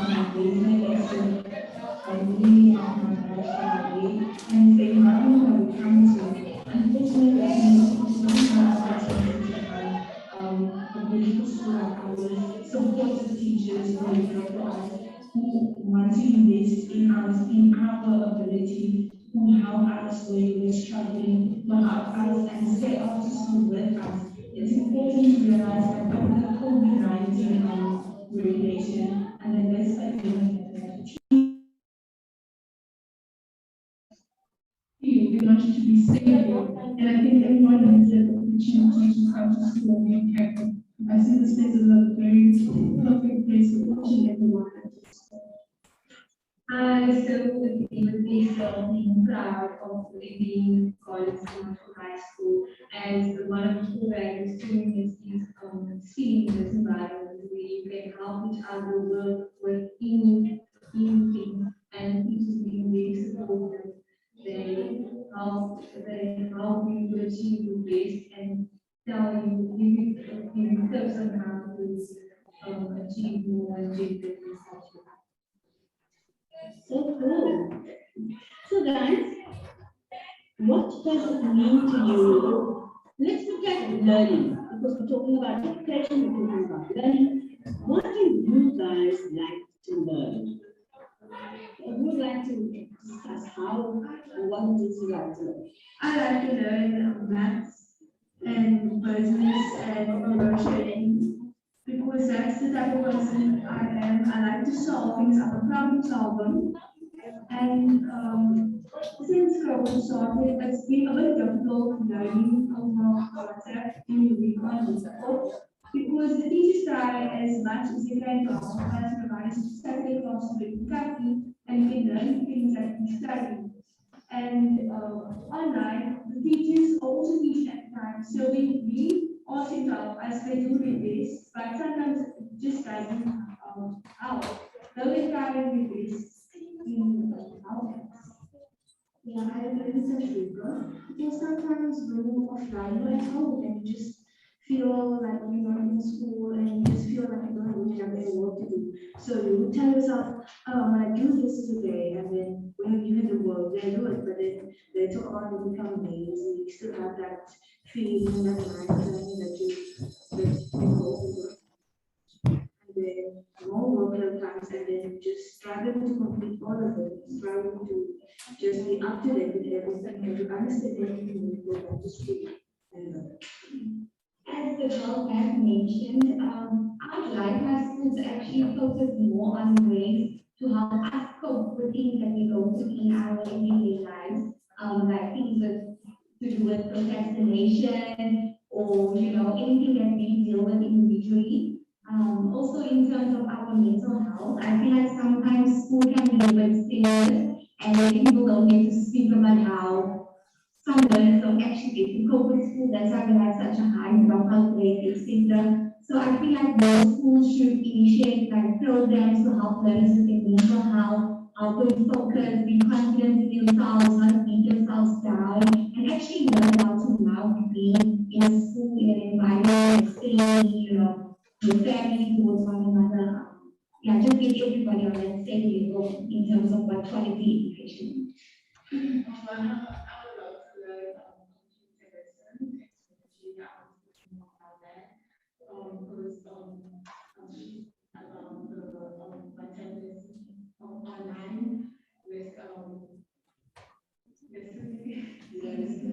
my basement, so I really have my family and the environment that we come to. Unfortunately, sometimes the beautiful school like ours, supportive teachers who are there for us, who want to invest in us, in our ability, who help us when we're struggling, who help us and stay after school with us. It's important to realize that with the COVID-19 regulation and the best academic we want you to be safe, and I think everyone needs the opportunity to come to school and be careful. I see this place as a very perfect place for each and everyone. I so deeply feel being proud of being called to high school as one of the programs doing these seeing this environment where you can help each other work with team and teachers being very supportive. They help you to achieve your best and tell you, give you tips on how to achieve more and get the results. So cool. So guys, what does it mean to you? Let's look at learning, because we're talking about education, we're talking about learning. What do you guys like to learn? Who would like to discuss how or what does you like to learn? I like to learn maths and business and negotiating because that's the type of person I am. I like to solve things, I'm a problem solver. And since COVID started, it's been a bit difficult learning over WhatsApp in the week on before because the teachers try as much as they can to help us provide Saturday class to be happy and we can learn things that we study. And online, the teachers also teach at times, so we all sit up as they do their best, but sometimes it just doesn't out. Though they try their best, trigger, because sometimes when you're offline, you're at home and you just feel like you're not in school and you just feel like you don't really have any work to do. So you tell yourself, oh, I'm gonna do this today, and then when you give it the work, they do it, but then later on you become lazy, you still have that feeling, that mindset that you go. And then more work comes, and then just struggling to complete all of it, struggling to just be up to date with everything and to understand everything when you go back to school. As the girl has mentioned, I would like my schools to actually focus more on ways to help us cope with things that we go through in our everyday lives, like things to do with procrastination or anything that we deal with individually. Also in terms of our mental health, I feel like sometimes school can be a bit serious and then people don't get to speak about how some learners don't actually get to cope with school. That's why we have such a high dropout rate, etc. So I feel like most schools should initiate like programs to help learners with their mental health, help them focus, be confident in themselves, not beat themselves down, and actually learn how to now be in a school, in an environment, staying, with family towards one another. Yeah, just get everybody on that same level in terms of what quality education is. Online with lessons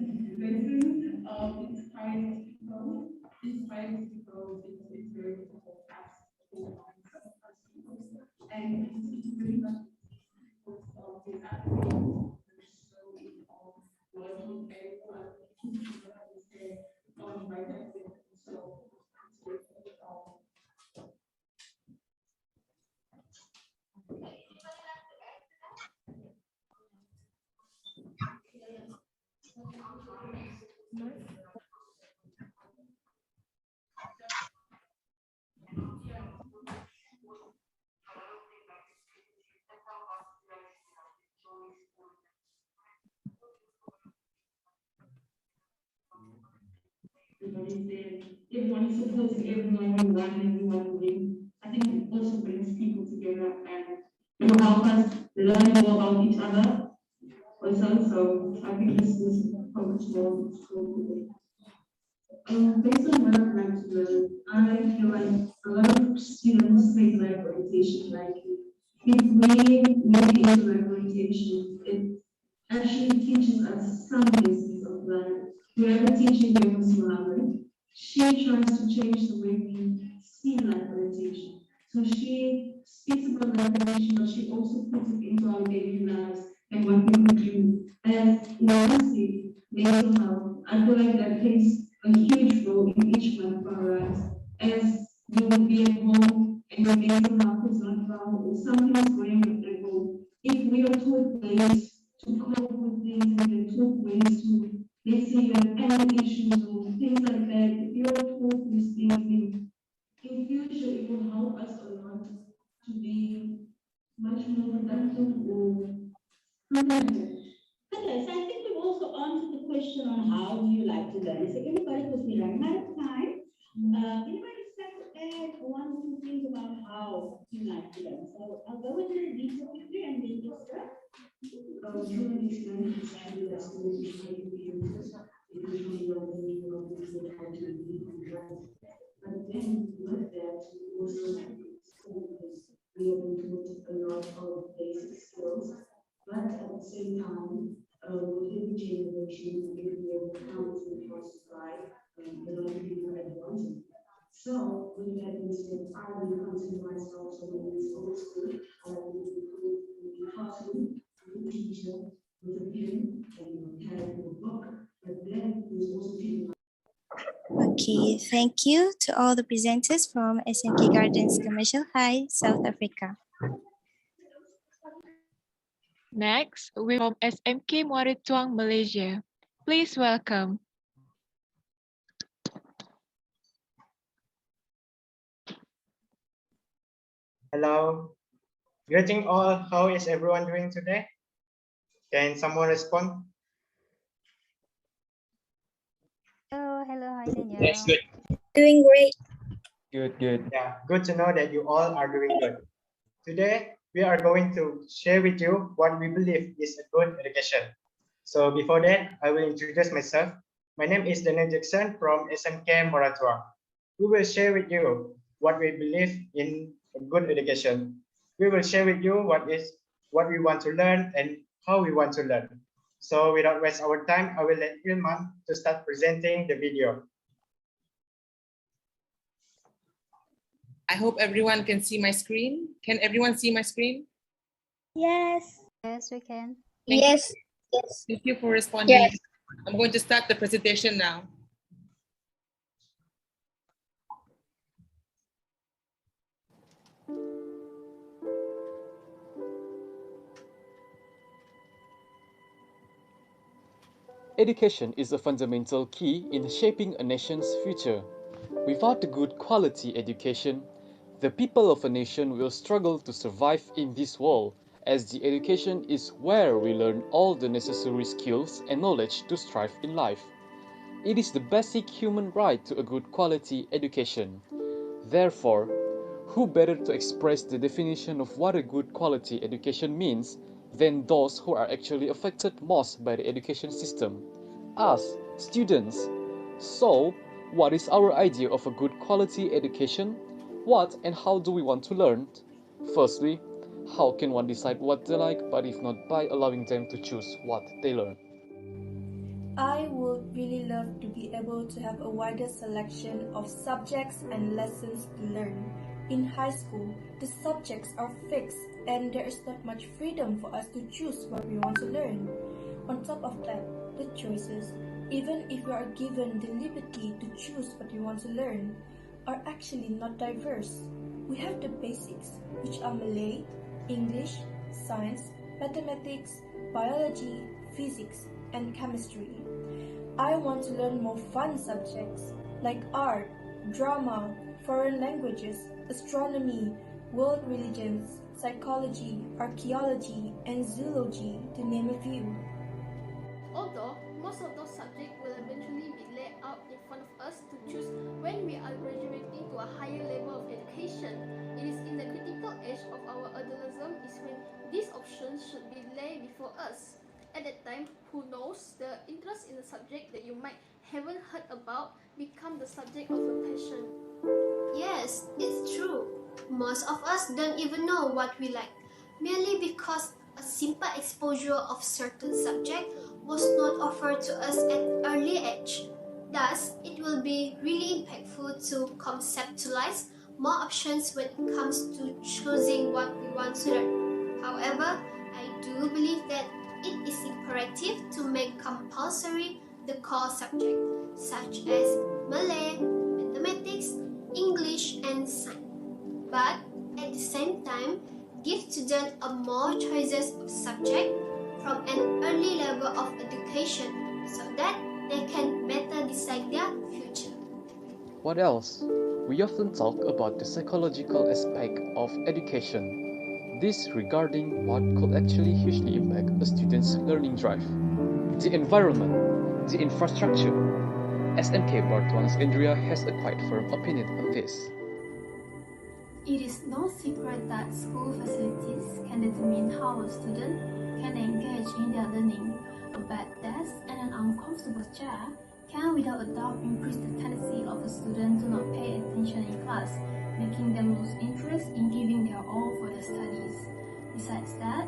inspires people, it's very difficult and it's really not because of the other people so involved working very well on my method. So it's very difficult. Everyone is supporting everyone, everyone win. I think it also brings people together and it will help us learn more about each other. So I think this is how much more today. Based on what I've learned to learn, I feel like a lot of students take life orientation lightly. If we make it into life orientation, it actually teaches us some basics of life. We have a teaching here, Ms. Mohammed. She tries to change the way we see life orientation. So she speaks about life orientation, but she also puts it into our daily lives and what we can do. And honestly, mental health, I feel like that plays a huge role in each one of our lives. As you will be at home and your mental health is not well or something is going on at home, if we are taught ways to cope with things and we're taught ways to, let's say you have anger issues or things like that, if you're taught these things in future, it will help us a lot to be much more productive or productive. Okay, so I think we've also answered the question on how do you like to learn. So anybody, because we're running out of time, anybody like to add one or two things about how you like to learn? So I'll go with the detail quickly and then just start. Human experience is actually less than experiences. It is from learning how to live and write. But then with that, we also we have been taught a lot of basic skills. But at the same time, with every generation, every year comes and passes by, a lot of people are advancing. So with that being said, I will consider myself someone who is old school. I will be classroom, with a teacher, with a pen, and carrying a book. But then there's also people. Okay, thank you to all the presenters from SMK Gardens Commercial High, South Africa. Next, we from SMK Moderator, Malaysia. Please welcome. Hello. Greeting all. How is everyone doing today? Can someone respond? Hello, hi Daniel. That's good. Doing great. Good. Yeah, good to know that you all are doing good. Today, we are going to share with you what we believe is a good education. So before that, I will introduce myself. My name is Daniel Jackson from SMK Moratua. We will share with you what we believe in a good education. We will share with you what we want to learn and how we want to learn. So without waste our time, I will let Ilman to start presenting the video. I hope everyone can see my screen. Can everyone see my screen? Yes. Yes, we can. Thank Yes. you. Yes. Thank you for responding. Yes. I'm going to start the presentation now. Education is a fundamental key in shaping a nation's future. Without a good quality education, the people of a nation will struggle to survive in this world, as the education is where we learn all the necessary skills and knowledge to strive in life. It is the basic human right to a good quality education. Therefore, who better to express the definition of what a good quality education means than those who are actually affected most by the education system? Us, students. So, what is our idea of a good quality education? What and how do we want to learn? Firstly, how can one decide what they like, but if not by allowing them to choose what they learn? I would really love to be able to have a wider selection of subjects and lessons to learn. In high school, the subjects are fixed and there is not much freedom for us to choose what we want to learn. On top of that, the choices, even if we are given the liberty to choose what we want to learn, are actually not diverse. We have the basics, which are Malay, English, science, mathematics, biology, physics, and chemistry. I want to learn more fun subjects like art, drama, foreign languages, astronomy, world religions, psychology, archaeology, and zoology, to name a few. Although most of those subjects will eventually be laid out in front of us to choose when we are graduating to a higher level of education, it is in the critical age of our adolescence is when these options should be laid before us. At that time, who knows, the interest in the subject that you might haven't heard about become the subject of your passion. Yes, it's true. Most of us don't even know what we like, merely because a simple exposure of certain subject was not offered to us at early age. Thus, it will be really impactful to conceptualize more options when it comes to choosing what we want to learn. However, I do believe that it is imperative to make compulsory the core subject, such as Malay, mathematics, English, and science. But at the same time, give students a more choices of subject from an early level of education so that they can better decide their future. What else? We often talk about the psychological aspect of education. This regarding what could actually hugely impact a student's learning drive. The environment, the infrastructure. SMK Bartuan Andrea has a quite firm opinion on this. It is no secret that school facilities can determine how a student can engage in their learning. A bad desk and an uncomfortable chair can without a doubt increase the tendency of a student to not pay attention in class, making them lose interest in giving their all for their studies. Besides that,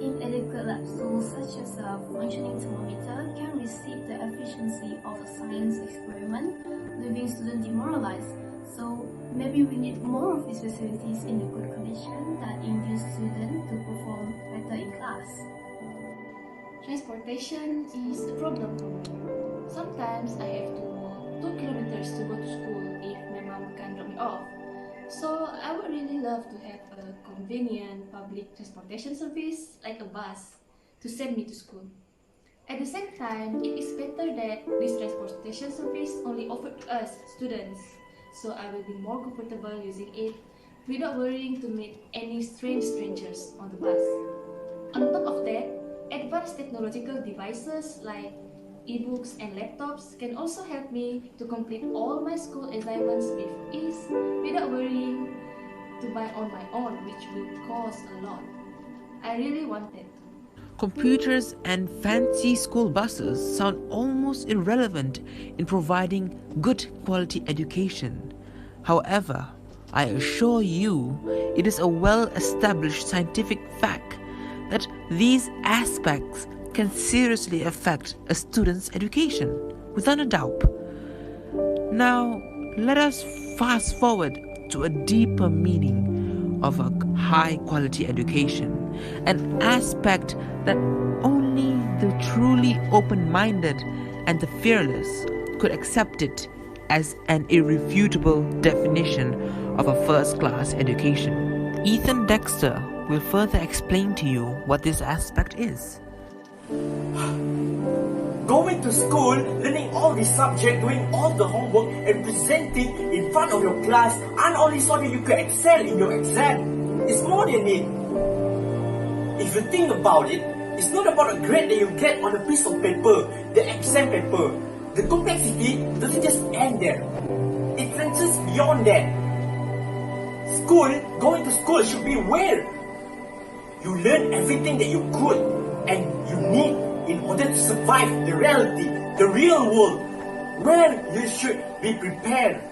inadequate lab tools such as a functioning thermometer can receive the efficiency of a science experiment, leaving students demoralized. So maybe we need more of these facilities in a good condition that induce students to perform better in class. Transportation is a problem for me. Sometimes I have to walk 2 kilometers to go to school if my mom can't drop me off. So I would really love to have a convenient public transportation service like a bus to send me to school. At the same time, it is better that this transportation service only offered to us, students, so I will be more comfortable using it without worrying to meet any strangers on the bus. On top of that, advanced technological devices like ebooks and laptops can also help me to complete all my school assignments with ease without worrying to buy on my own, which would cost a lot. I really wanted. Computers and fancy school buses sound almost irrelevant in providing good quality education. However, I assure you, it is a well-established scientific fact that these aspects can seriously affect a student's education, without a doubt. Now, let us fast forward to a deeper meaning of a high-quality education, an aspect that only the truly open-minded and the fearless could accept it as an irrefutable definition of a first-class education. Ethan Dexter will further explain to you what this aspect is. Going to school, learning all the subjects, doing all the homework and presenting in front of your class and only so that you can excel in your exam. It's more than it. If you think about it, it's not about a grade that you get on a piece of paper, the exam paper. The complexity doesn't just end there. It trenches beyond that. Going to school should be where you learn everything that you could and you need in order to survive the reality, the real world, where you should be prepared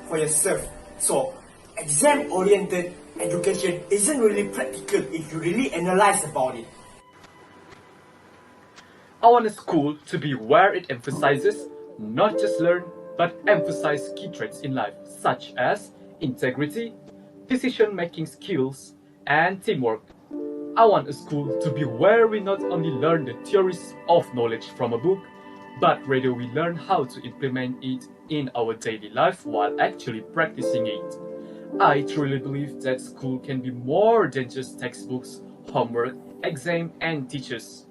for yourself. So, exam-oriented education isn't really practical if you really analyze about it. I want a school to be where it emphasizes not just learn, but emphasize key traits in life, such as integrity, decision-making skills, and teamwork. I want a school to be where we not only learn the theories of knowledge from a book, but rather we learn how to implement it in our daily life while actually practicing it. I truly believe that school can be more than just textbooks, homework, exam, and teachers.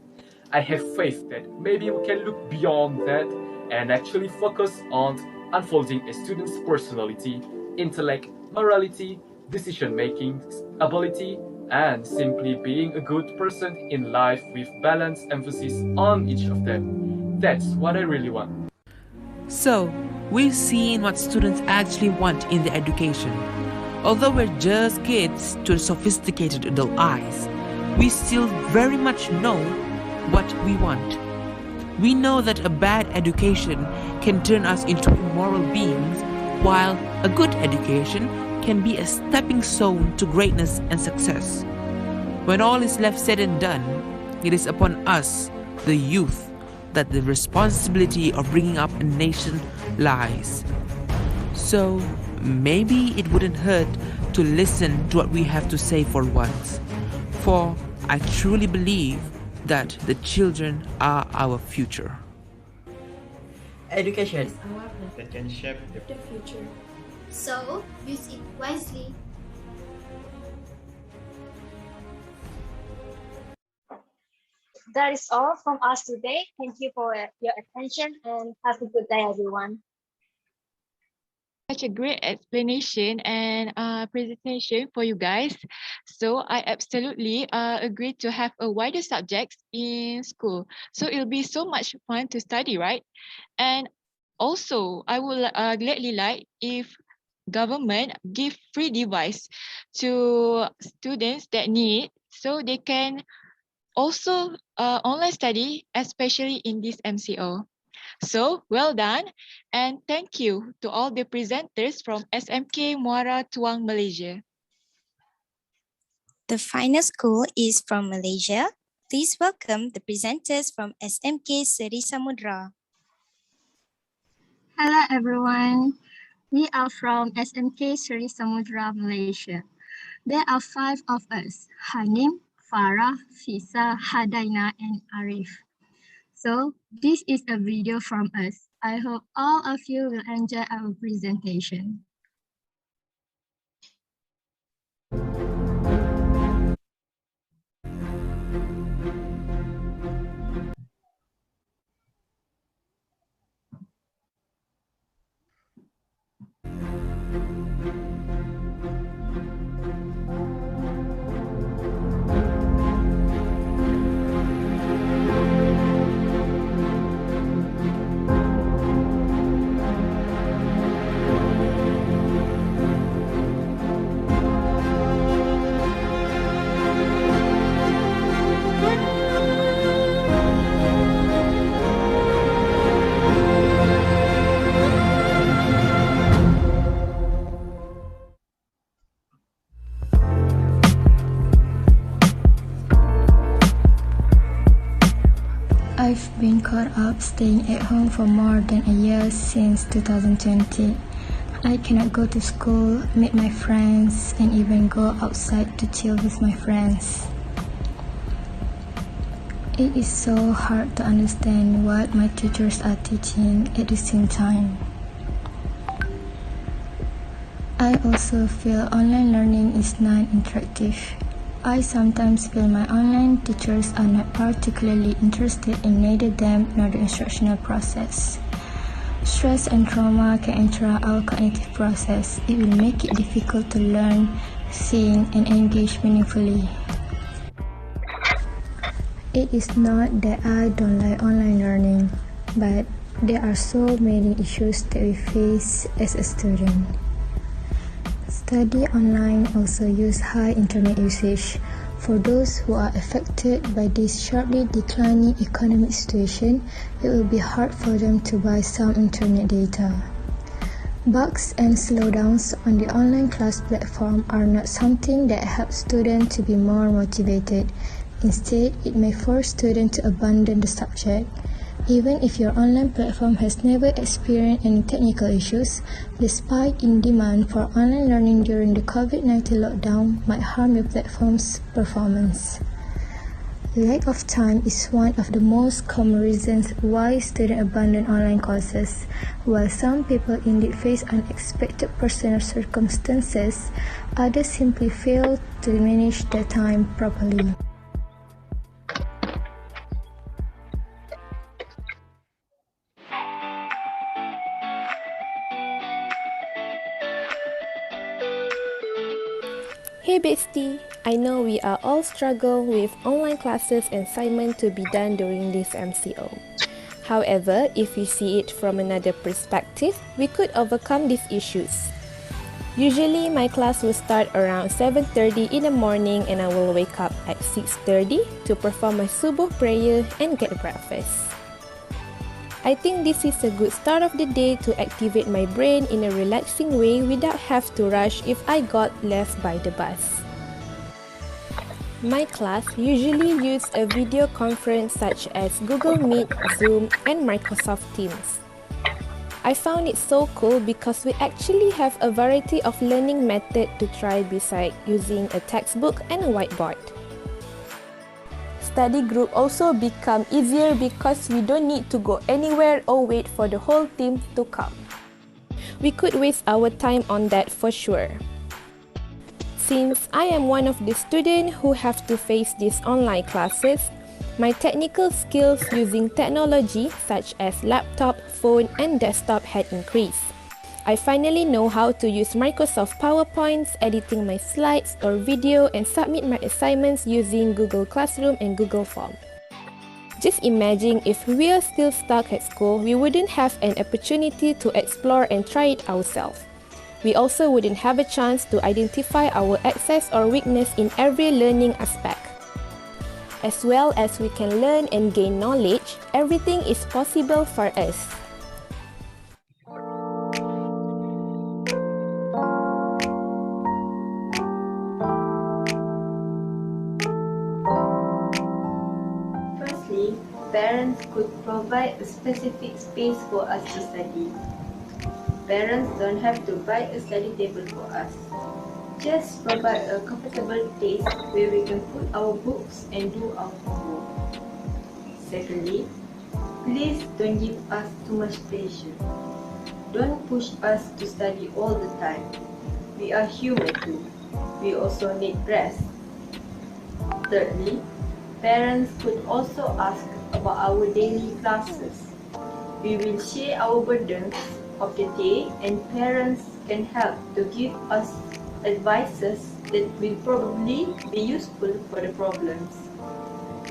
I have faith that maybe we can look beyond that and actually focus on unfolding a student's personality, intellect, morality, decision-making ability, and simply being a good person in life with balanced emphasis on each of them. That's what I really want. So, we've seen what students actually want in their education. Although we're just kids to sophisticated adult eyes, we still very much know what we want. We know that a bad education can turn us into immoral beings, while a good education can be a stepping stone to greatness and success. When all is left said and done, it is upon us, the youth, that the responsibility of bringing up a nation lies. So maybe it wouldn't hurt to listen to what we have to say for once, for I truly believe that the children are our future. Education that can shape the future. So, use it wisely. That is all from us today. Thank you for your attention and have a good day, everyone. Such a great explanation and presentation for you guys. So I absolutely agree to have a wider subjects in school. So it'll be so much fun to study, right? And also, I would gladly like if government give free device to students that need, so they can also online study, especially in this MCO. So, well done, and thank you to all the presenters from SMK Muara Tuang, Malaysia. The final school is from Malaysia. Please welcome the presenters from SMK Seri Samudra. Hello everyone, we are from SMK Seri Samudra, Malaysia. There are 5 of us, Hanim, Farah, Fisa, Hadaina, and Arif. So, this is a video from us. I hope all of you will enjoy our presentation. I've been caught up staying at home for more than a year since 2020. I cannot go to school, meet my friends, and even go outside to chill with my friends. It is so hard to understand what my teachers are teaching at the same time. I also feel online learning is non-interactive. I sometimes feel my online teachers are not particularly interested in neither them nor the instructional process. Stress and trauma can interrupt our cognitive process. It will make it difficult to learn, think, and engage meaningfully. It is not that I don't like online learning, but there are so many issues that we face as a student. Study online also use high internet usage. For those who are affected by this sharply declining economic situation, it will be hard for them to buy some internet data. Bugs and slowdowns on the online class platform are not something that helps students to be more motivated. Instead, it may force students to abandon the subject. Even if your online platform has never experienced any technical issues, the spike in demand for online learning during the COVID-19 lockdown might harm your platform's performance. Lack of time is one of the most common reasons why students abandon online courses. While some people indeed face unexpected personal circumstances, others simply fail to manage their time properly. Hey bestie, I know we are all struggle with online classes and assignment to be done during this MCO. However, if we see it from another perspective, we could overcome these issues. Usually, my class will start around 7:30 in the morning and I will wake up at 6:30 to perform my subuh prayer and get breakfast. I think this is a good start of the day to activate my brain in a relaxing way without have to rush if I got left by the bus. My class usually use a video conference such as Google Meet, Zoom, and Microsoft Teams. I found it so cool because we actually have a variety of learning method to try beside using a textbook and a whiteboard. Study group also become easier because we don't need to go anywhere or wait for the whole team to come. We could waste our time on that for sure. Since I am one of the students who have to face these online classes, my technical skills using technology such as laptop, phone, and desktop had increased. I finally know how to use Microsoft PowerPoints, editing my slides or video, and submit my assignments using Google Classroom and Google Form. Just imagine if we are still stuck at school, we wouldn't have an opportunity to explore and try it ourselves. We also wouldn't have a chance to identify our access or weakness in every learning aspect. As well as we can learn and gain knowledge, everything is possible for us. Parents could provide a specific space for us to study. Parents don't have to buy a study table for us. Just provide a comfortable place where we can put our books and do our homework. Secondly, please don't give us too much pressure. Don't push us to study all the time. We are human too. We also need rest. Thirdly, parents could also ask about our daily classes. We will share our burdens of the day and parents can help to give us advices that will probably be useful for the problems.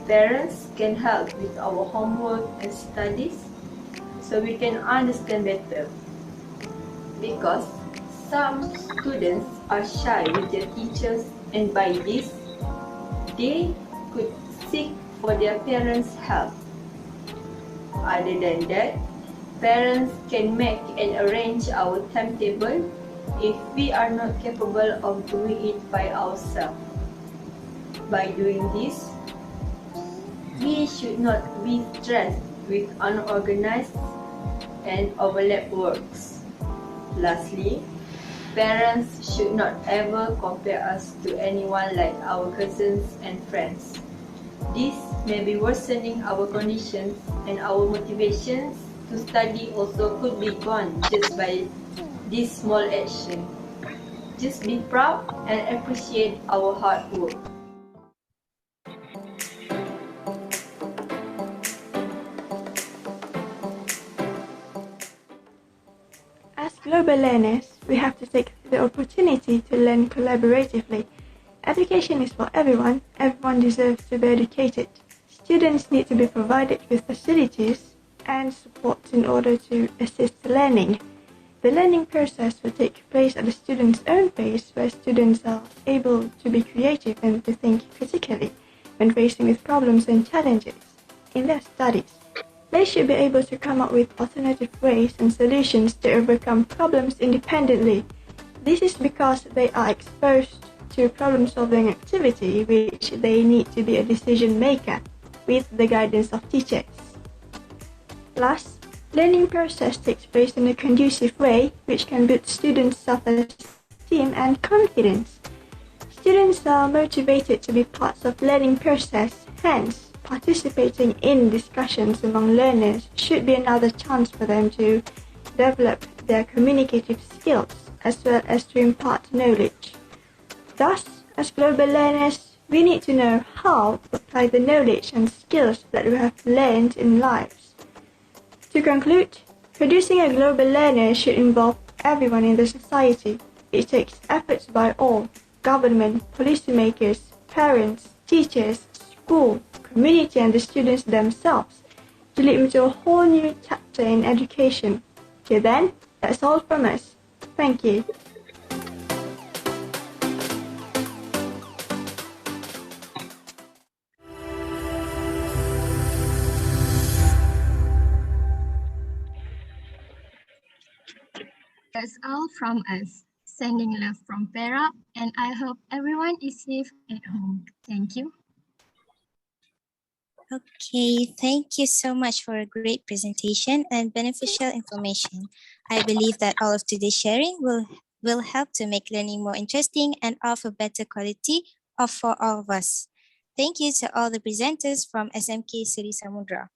Parents can help with our homework and studies so we can understand better. Because some students are shy with their teachers and by this, they could seek for their parents' help. Other than that, parents can make and arrange our timetable if we are not capable of doing it by ourselves. By doing this, we We should not be stressed with unorganized and overlapped works. Lastly, parents should not ever compare us to anyone like our cousins and friends. This may be worsening our conditions, and our motivations to study also could be gone just by this small action. Just be proud and appreciate our hard work. As global learners, we have to take the opportunity to learn collaboratively. Education is for everyone. Everyone deserves to be educated. Students need to be provided with facilities and support in order to assist learning. The learning process will take place at the student's own pace, where students are able to be creative and to think critically when facing with problems and challenges in their studies. They should be able to come up with alternative ways and solutions to overcome problems independently. This is because they are exposed to problem-solving activity, which they need to be a decision maker with the guidance of teachers. Plus, learning process takes place in a conducive way, which can boost students' self-esteem and confidence. Students are motivated to be parts of learning process, hence, participating in discussions among learners should be another chance for them to develop their communicative skills as well as to impart knowledge. Thus, as global learners, we need to know how to apply the knowledge and skills that we have learned in lives. To conclude, producing a global learner should involve everyone in the society. It takes efforts by all, government, policymakers, parents, teachers, school, community and the students themselves to lead into a whole new chapter in education. Till then, that's all from us. Thank you. That's all from us. Sending love from Perak, and I hope everyone is safe at home. Thank you. Okay, thank you so much for a great presentation and beneficial information. I believe that all of today's sharing will help to make learning more interesting and offer better quality for all of us. Thank you to all the presenters from SMK Seri Samudra.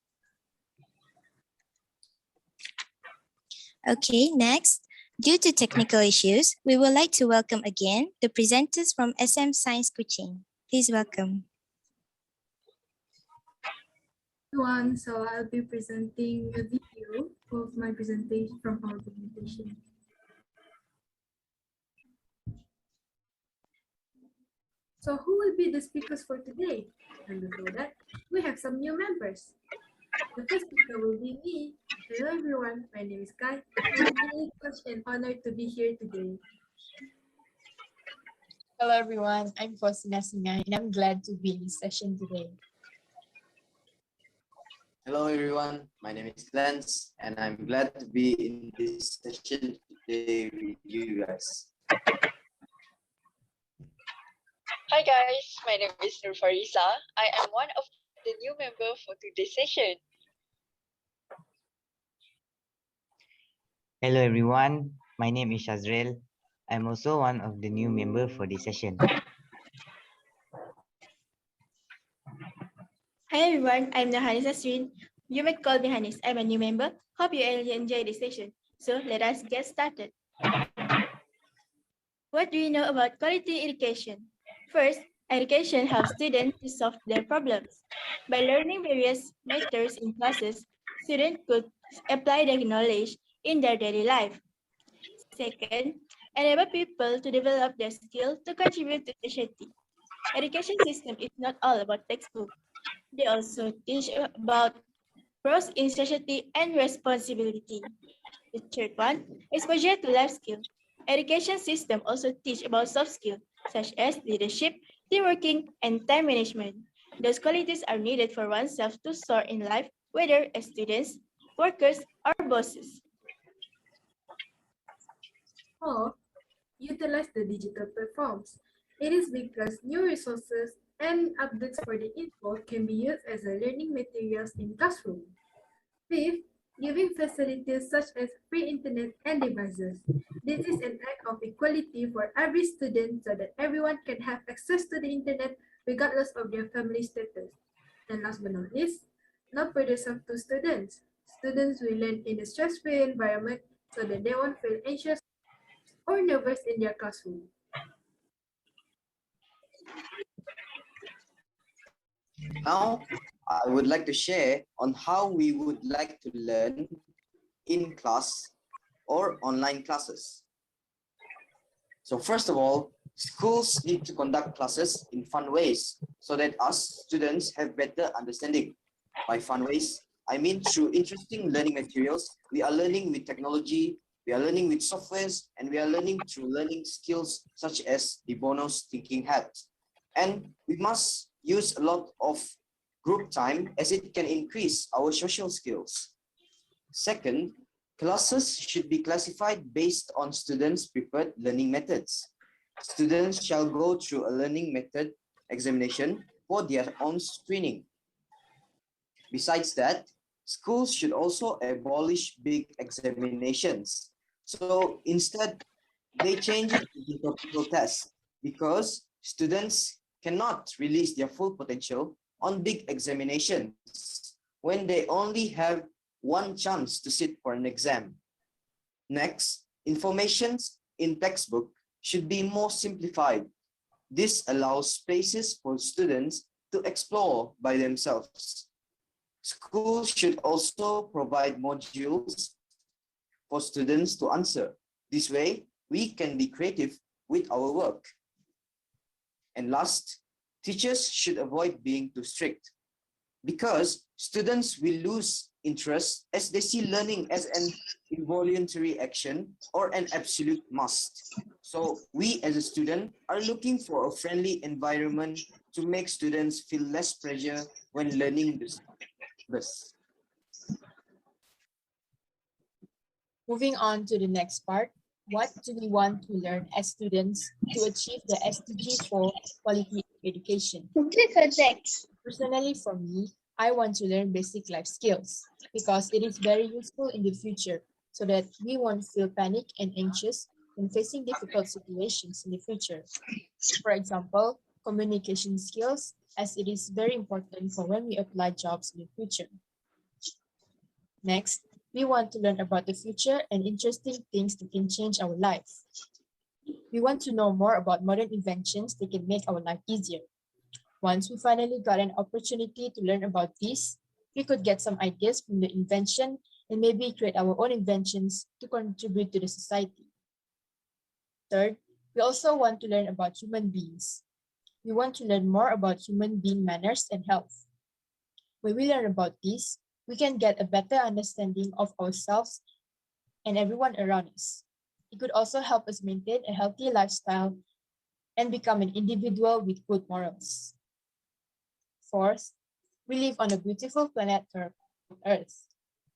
Okay, next, due to technical issues, we would like to welcome again the presenters from SM Science Kuching. Please welcome. Everyone, so I'll be presenting a video of my presentation from our presentation. So who will be the speakers for today? And before that, we have some new members. The first speaker will be me. Hello everyone, my name is Kai. I'm really touched and honored to be here today. Hello everyone, I'm Faustina Singai and I'm glad to be in this session today. Hello everyone, my name is Frans and I'm glad to be in this session today with you guys. Hi guys, my name is Nur Farisa. I am one of the new members for today's session. Hello everyone, my name is Shazrel. I'm also one of the new members for this session. Hi everyone, I'm Nahanis Asrin. You may call me Hanis. I'm a new member. Hope you enjoy this session. So let us get started. What do you know about quality education? First, education helps students to solve their problems. By learning various matters in classes, students could apply their knowledge in their daily life. Second, enable people to develop their skills to contribute to society. Education system is not all about textbook. They also teach about roles in society and responsibility. The third one, exposure to life skills. Education system also teach about soft skills such as leadership, teamworking, and time management. Those qualities are needed for oneself to soar in life, whether as students, workers, or bosses. Or utilize the digital platforms. It is because new resources and updates for the info can be used as a learning materials in classroom. Fifth, giving facilities such as free internet and devices. This is an act of equality for every student so that everyone can have access to the internet regardless of their family status. And last but not least, no burdensome to students. Students will learn in a stress-free environment so that they won't feel anxious or nervous in their classroom. Now, I would like to share on how we would like to learn in class or online classes. So first of all, schools need to conduct classes in fun ways so that us students have better understanding. By fun ways, I mean through interesting learning materials. We are learning with technology, we are learning with softwares, and we are learning through learning skills such as the bonus thinking hat. And we must use a lot of group time as it can increase our social skills. Second, classes should be classified based on students' preferred learning methods. Students shall go through a learning method examination for their own screening. Besides that, schools should also abolish big examinations. So instead, they change it to the topical test because students cannot release their full potential on big examinations when they only have one chance to sit for an exam. Next, informations in textbook should be more simplified. This allows spaces for students to explore by themselves. Schools should also provide modules for students to answer. This way, we can be creative with our work. And last, teachers should avoid being too strict because students will lose interest as they see learning as an involuntary action or an absolute must. So we as a student are looking for a friendly environment to make students feel less pressure when learning this. Moving on to the next part, what do we want to learn as students to achieve the SDG4 quality education? Personally, for me, I want to learn basic life skills because it is very useful in the future so that we won't feel panic and anxious when facing difficult situations in the future. For example, communication skills, as it is very important for when we apply jobs in the future. Next, we want to learn about the future and interesting things that can change our life. We want to know more about modern inventions that can make our life easier. Once we finally got an opportunity to learn about this, we could get some ideas from the invention and maybe create our own inventions to contribute to the society. Third, we also want to learn about human beings. We want to learn more about human being manners and health. When we learn about this, we can get a better understanding of ourselves and everyone around us. It could also help us maintain a healthy lifestyle and become an individual with good morals. Fourth, we live on a beautiful planet Earth.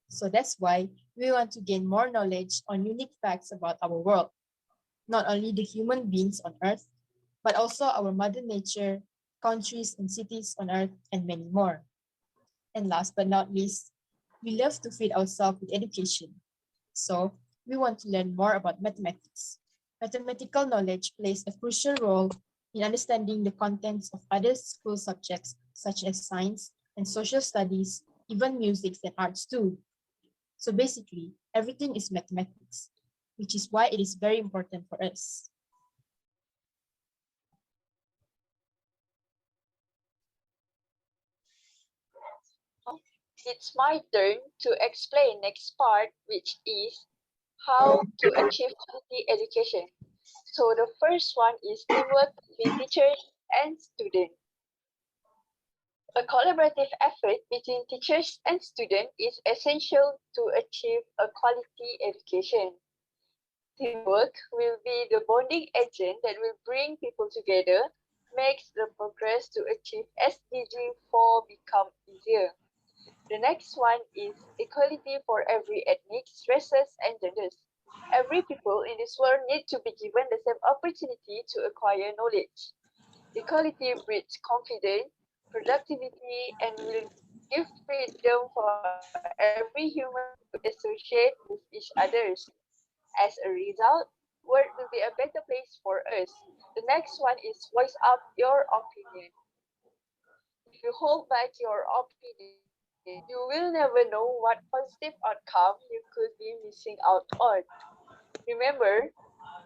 So that's why we want to gain more knowledge on unique facts about our world. Not only the human beings on Earth, but also our mother nature, countries and cities on Earth, and many more. And last but not least, we love to feed ourselves with education. So we want to learn more about mathematics. Mathematical knowledge plays a crucial role in understanding the contents of other school subjects such as science and social studies, even music and arts too. So basically, everything is mathematics, which is why it is very important for us. It's my turn to explain next part, which is how to achieve quality education. So the first one is teamwork between teachers and students. A collaborative effort between teachers and students is essential to achieve a quality education. Teamwork will be the bonding agent that will bring people together, makes the progress to achieve SDG4 become easier. The next one is equality for every ethnic, races, and genders. Every people in this world need to be given the same opportunity to acquire knowledge. Equality breeds confidence, productivity, and will give freedom for every human to associate with each others. As a result, world will be a better place for us. The next one is voice up your opinion. If you hold back your opinion, you will never know what positive outcome you could be missing out on. Remember,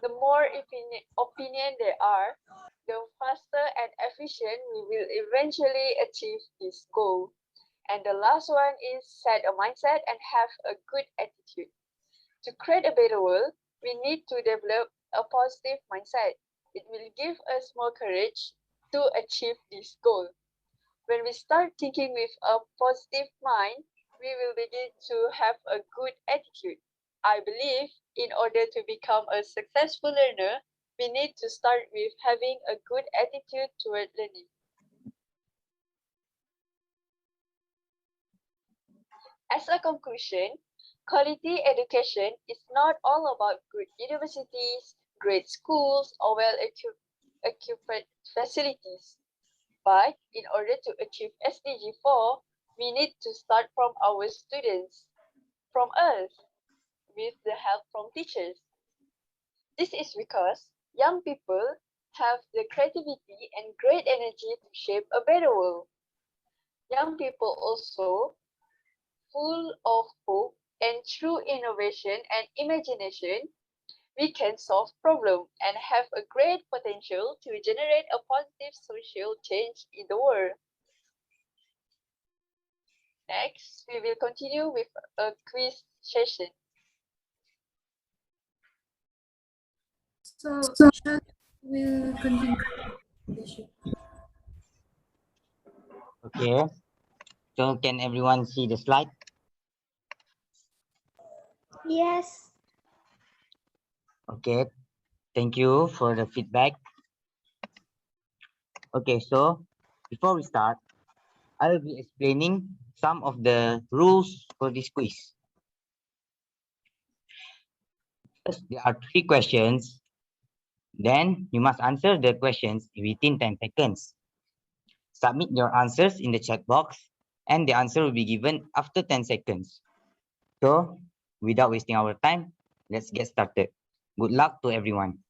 the more opinion there are, the faster and efficient we will eventually achieve this goal. And the last one is set a mindset and have a good attitude. To create a better world, we need to develop a positive mindset. It will give us more courage to achieve this goal. When we start thinking with a positive mind, we will begin to have a good attitude. I believe in order to become a successful learner, we need to start with having a good attitude toward learning. As a conclusion, quality education is not all about good universities, great schools, or well-equipped facilities. But in order to achieve SDG4, we need to start from our students, from us, with the help from teachers. This is because young people have the creativity and great energy to shape a better world. Young people also full of hope, and through innovation and imagination, we can solve problems and have a great potential to generate a positive social change in the world. Next, we will continue with a quiz session. So, shall we continue? Okay. So can everyone see the slide? Yes. Okay. Thank you for the feedback. Okay, so before we start, I will be explaining some of the rules for this quiz. First, there are 3 questions. Then you must answer the questions within 10 seconds. Submit your answers in the chat box and the answer will be given after 10 seconds. So, without wasting our time, let's get started. Good luck to everyone.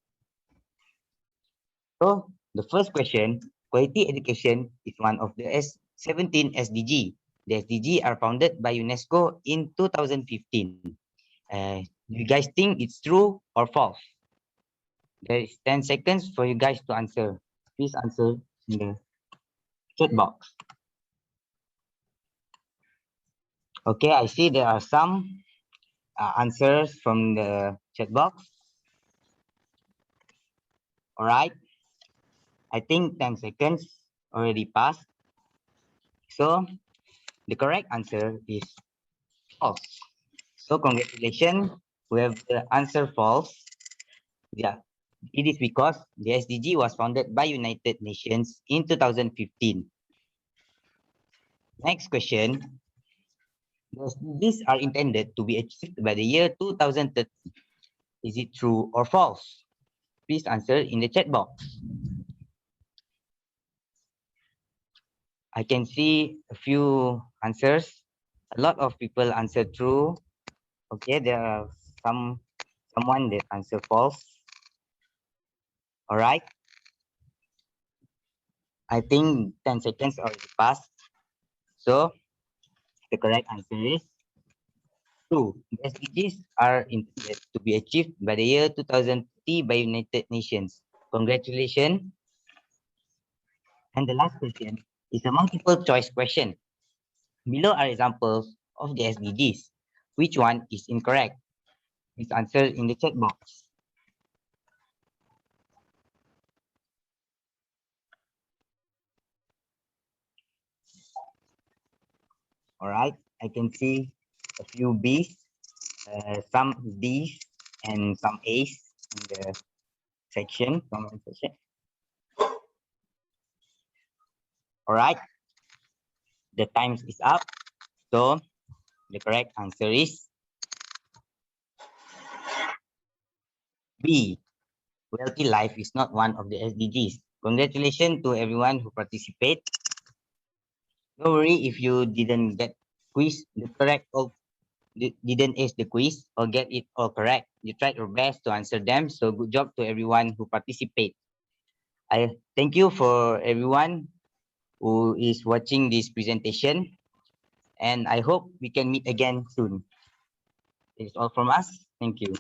So, the first question, quality education is one of the 17 SDG. The SDG are founded by UNESCO in 2015. Do you guys think it's true or false? There is 10 seconds for you guys to answer. Please answer in the chat box. Okay, I see there are some answers from the chat box. All right. I think 10 seconds already passed. So the correct answer is false. So congratulations, we have the answer false. Yeah, it is because the SDG was founded by United Nations in 2015. Next question. The SDGs are intended to be achieved by the year 2030. Is it true or false? Please answer in the chat box. I can see a few answers. A lot of people answered true. Okay, there are someone that answered false. All right. I think 10 seconds already passed. So the correct answer is true. The SDGs are intended to be achieved by the year 2030 by United Nations. Congratulations. And the last question is a multiple choice question. Below are examples of the SDGs. Which one is incorrect? Please answer in the chat box. All right, I can see a few B's, some D's, and some A's in the section, comment section. All right, the time is up. So the correct answer is B. Wealthy life is not one of the SDGs. Congratulations to everyone who participate. Don't worry if you didn't get quiz the correct or didn't ace the quiz or get it all correct. You tried your best to answer them, so good job to everyone who participate. I thank you for everyone who is watching this presentation, and I hope we can meet again soon. It's all from us. Thank you.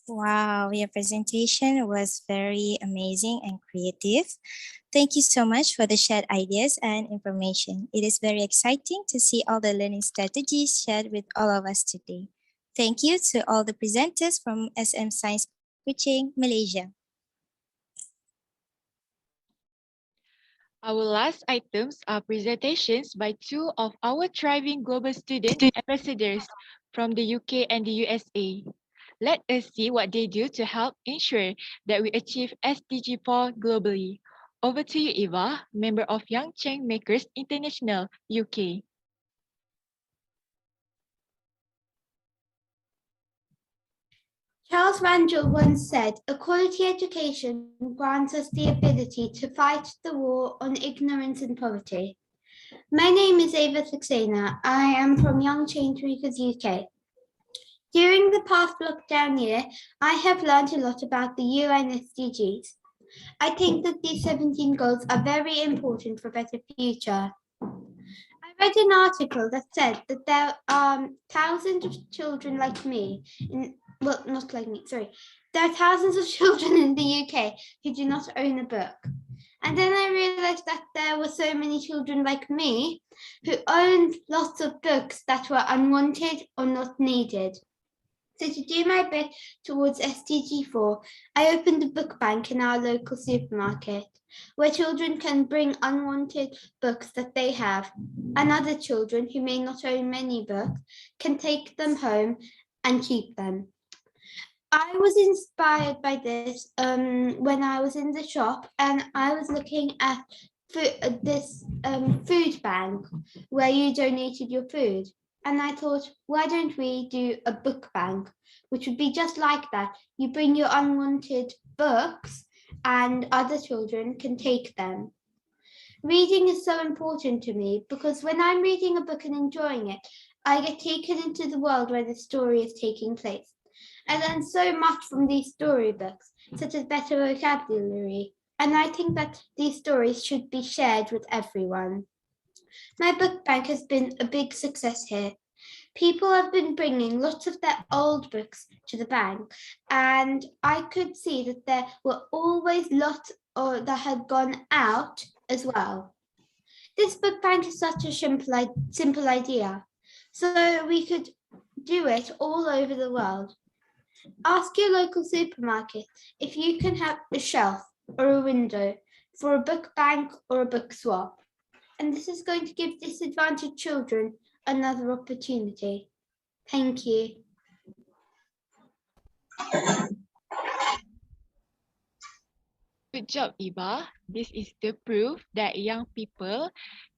Wow, your presentation was very amazing and creative. Thank you so much for the shared ideas and information. It is very exciting to see all the learning strategies shared with all of us today. Thank you to all the presenters from SM Science Kuching, Malaysia. Our last items are presentations by two of our thriving global student ambassadors from the UK and the USA. Let us see what they do to help ensure that we achieve SDG4 globally. Over to you, Eva, member of Young Change Makers International, UK. Charles Rangel once said, "A quality education grants us the ability to fight the war on ignorance and poverty." My name is Ava Saxena. I am from Young Change Makers UK. During the past lockdown year, I have learned a lot about the UN SDGs. I think that these 17 goals are very important for a better future. I read an article that said that there are thousands of children like me, well, not like me, sorry. There are thousands of children in the UK who do not own a book. And then I realized that there were so many children like me who owned lots of books that were unwanted or not needed. So to do my bit towards SDG4, I opened a book bank in our local supermarket where children can bring unwanted books that they have, and other children who may not own many books can take them home and keep them. I was inspired by this when I was in the shop and I was looking at this food bank where you donated your food. And I thought, why don't we do a book bank, which would be just like that. You bring your unwanted books and other children can take them. Reading is so important to me because when I'm reading a book and enjoying it, I get taken into the world where the story is taking place. I learn so much from these storybooks, such as better vocabulary, and I think that these stories should be shared with everyone. My book bank has been a big success here. People have been bringing lots of their old books to the bank, and I could see that there were always lots that had gone out as well. This book bank is such a simple idea, so we could do it all over the world. Ask your local supermarket if you can have a shelf or a window for a book bank or a book swap. And this is going to give disadvantaged children another opportunity. Thank you. Good job, Eva. This is the proof that young people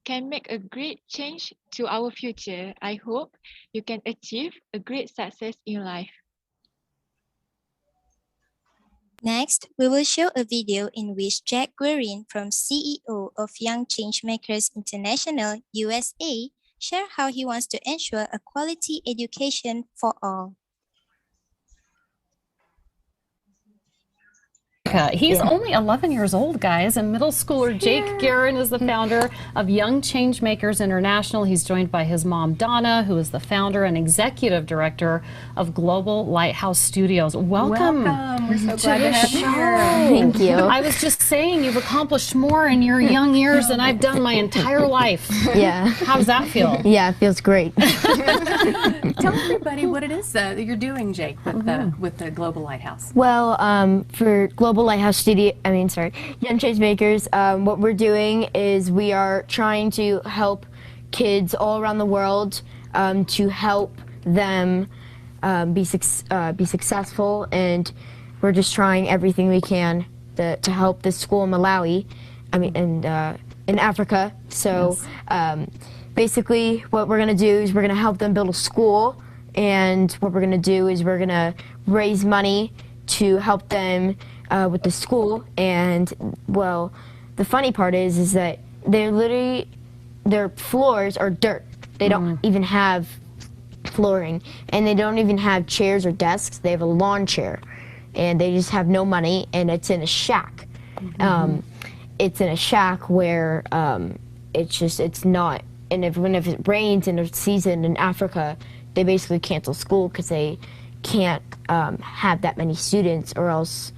can make a great change to our future. I hope you can achieve a great success in life. Next, we will show a video in which Jack Guerin, from CEO of Young Changemakers International, USA, share how he wants to ensure a quality education for all. He's only 11 years old, guys, and middle schooler Jake Guerin is the founder of Young Changemakers International. He's joined by his mom, Donna, who is the founder and executive director of Global Lighthouse Studios. Welcome. We're so glad to to have the you show. here. Thank you. I was just saying you've accomplished more in your young years than I've done my entire life. Yeah. How does that feel? Yeah, it feels great. Tell everybody what it is that you're doing, Jake, with the Global Lighthouse. Well, for Global Lighthouse Studio, Young Changemakers, what we're doing is we are trying to help kids all around the world to help them be successful, and we're just trying everything we can to help this school in Malawi, in Africa. So basically what we're gonna do is we're gonna help them build a school, and what we're gonna do is we're gonna raise money to help them with the school, and well, the funny part is that their floors are dirt. They don't even have flooring, and they don't even have chairs or desks. They have a lawn chair, and they just have no money, and it's in a shack. It's in a shack where it's not, and if it rains in a season in Africa, they basically cancel school because they can't have that many students, or else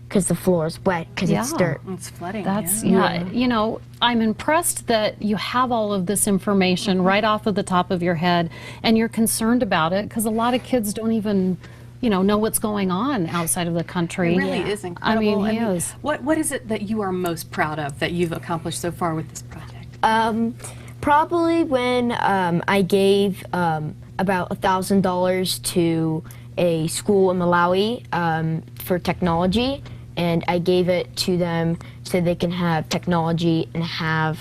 because the floor is wet because it's dirt. It's flooding. That's you know, I'm impressed that you have all of this information right off of the top of your head, and you're concerned about it, because a lot of kids don't even know what's going on outside of the country. It really is incredible. I mean, what is it that you are most proud of that you've accomplished so far with this project? Probably when I gave about $1,000 to a school in Malawi for technology, and I gave it to them so they can have technology and have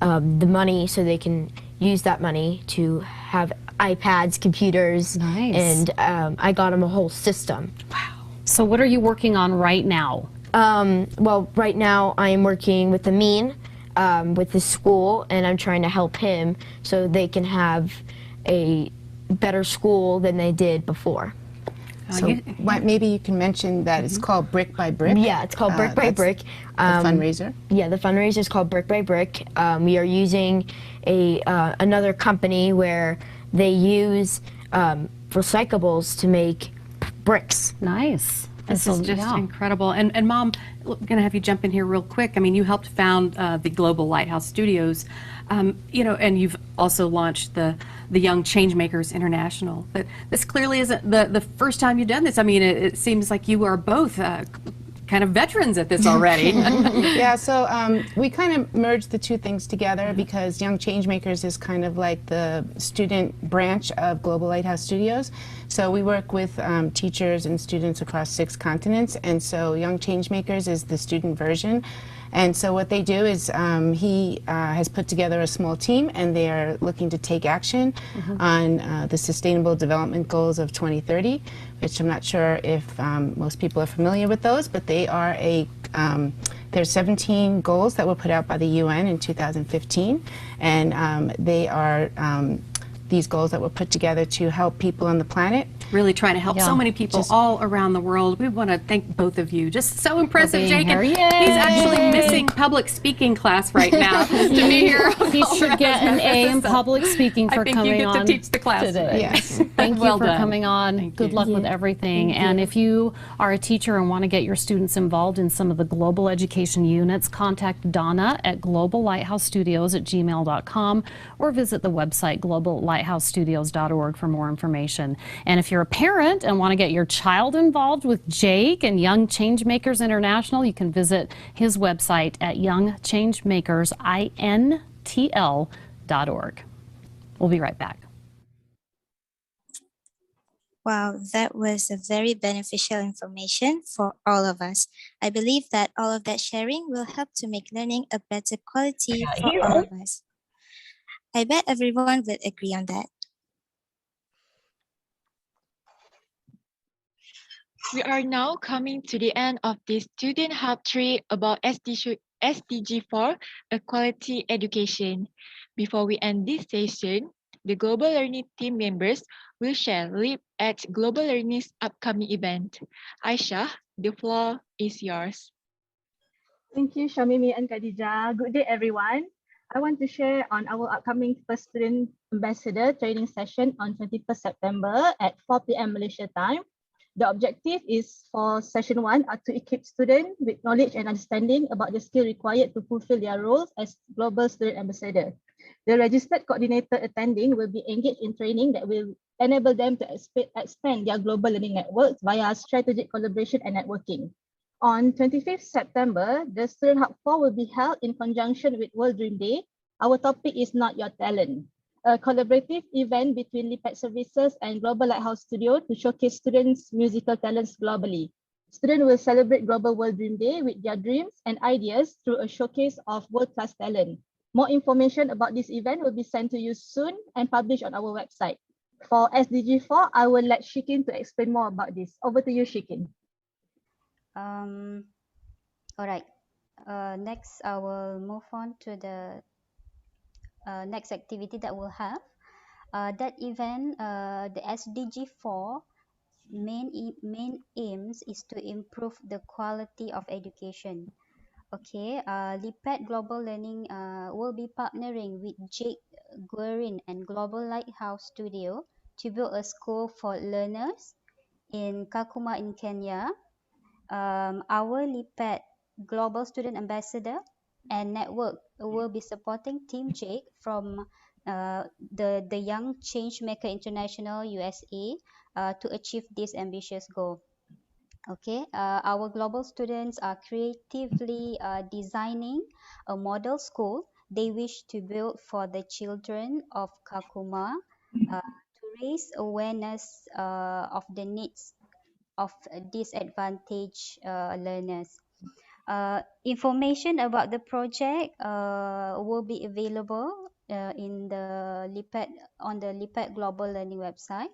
the money, so they can use that money to have iPads, computers, and I got them a whole system. Wow. So what are you working on right now? Well, right now I am working with Amin with the school, and I'm trying to help him so they can have a better school than they did before. So maybe you can mention that it's called Brick by Brick. Yeah, it's called Brick by Brick. The fundraiser. Yeah, the fundraiser is called Brick by Brick. We are using another company where they use recyclables to make bricks. Nice. This is just incredible. And Mom, I'm going to have you jump in here real quick. I mean, you helped found the Global Lighthouse Studios, and you've also launched the Young Changemakers International. But this clearly isn't the first time you've done this. I mean, it seems like you are both kind of veterans at this already. Yeah, so we kind of merged the two things together because Young Changemakers is kind of like the student branch of Global Lighthouse Studios. So we work with teachers and students across 6 continents, and so Young Changemakers is the student version. And so what they do is he has put together a small team, and they are looking to take action on the Sustainable Development Goals of 2030, which I'm not sure if most people are familiar with those, but they are there's 17 goals that were put out by the UN in 2015, and they are these goals that were put together to help people on the planet. Really trying to help so many people all around the world. We want to thank both of you. Just so impressive, Jake. And he's actually missing public speaking class right now to be here. He should get an A in public speaking for coming on. I think you get to teach the class today. Yes. Thank you for done. coming on. Good luck with everything. And if you are a teacher and want to get your students involved in some of the global education units, contact Donna at globallighthousestudios@gmail.com or visit the website globallighthousestudios.org for more information. And if you're a parent and want to get your child involved with Jake and Young Changemakers International, you can visit his website at youngchangemakersintl.org. We'll be right back. Wow, that was a very beneficial information for all of us. I believe that all of that sharing will help to make learning a better quality for all of us. I bet everyone would agree on that. We are now coming to the end of this Student Hub 3 about SDG4, Quality Education. Before we end this session, the Global Learning team members will share live at Global Learning's upcoming event. Aisha, the floor is yours. Thank you, Shamimi and Khadija. Good day, everyone. I want to share on our upcoming First Student Ambassador training session on 21st September at 4 p.m. Malaysia time. The objective is for session 1 to equip students with knowledge and understanding about the skill required to fulfill their roles as Global Student Ambassador. The registered coordinator attending will be engaged in training that will enable them to expand their global learning networks via strategic collaboration and networking. On 25th September, the Student Hub 4 will be held in conjunction with World Dream Day. Our topic is Not Your Talent, a collaborative event between Lipat Services and Global Lighthouse Studio to showcase students' musical talents globally. Students will celebrate Global World Dream Day with their dreams and ideas through a showcase of world-class talent. More information about this event will be sent to you soon and published on our website. For SDG4, I will let Shikin to explain more about this. Over to you, Shikin. All right. Next, I will move on to the next activity that we'll have. That event, the SDG4 main aims is to improve the quality of education. Okay, LIPED Global Learning will be partnering with Jake Guerin and Global Lighthouse Studio to build a school for learners in Kakuma in Kenya. Our LIPED Global Student Ambassador and Network will be supporting Team Jake from the Young Changemaker International USA to achieve this ambitious goal. Okay, our global students are creatively designing a model school they wish to build for the children of Kakuma to raise awareness of the needs of disadvantaged learners. Information about the project will be available in the on the LIPED Global Learning website.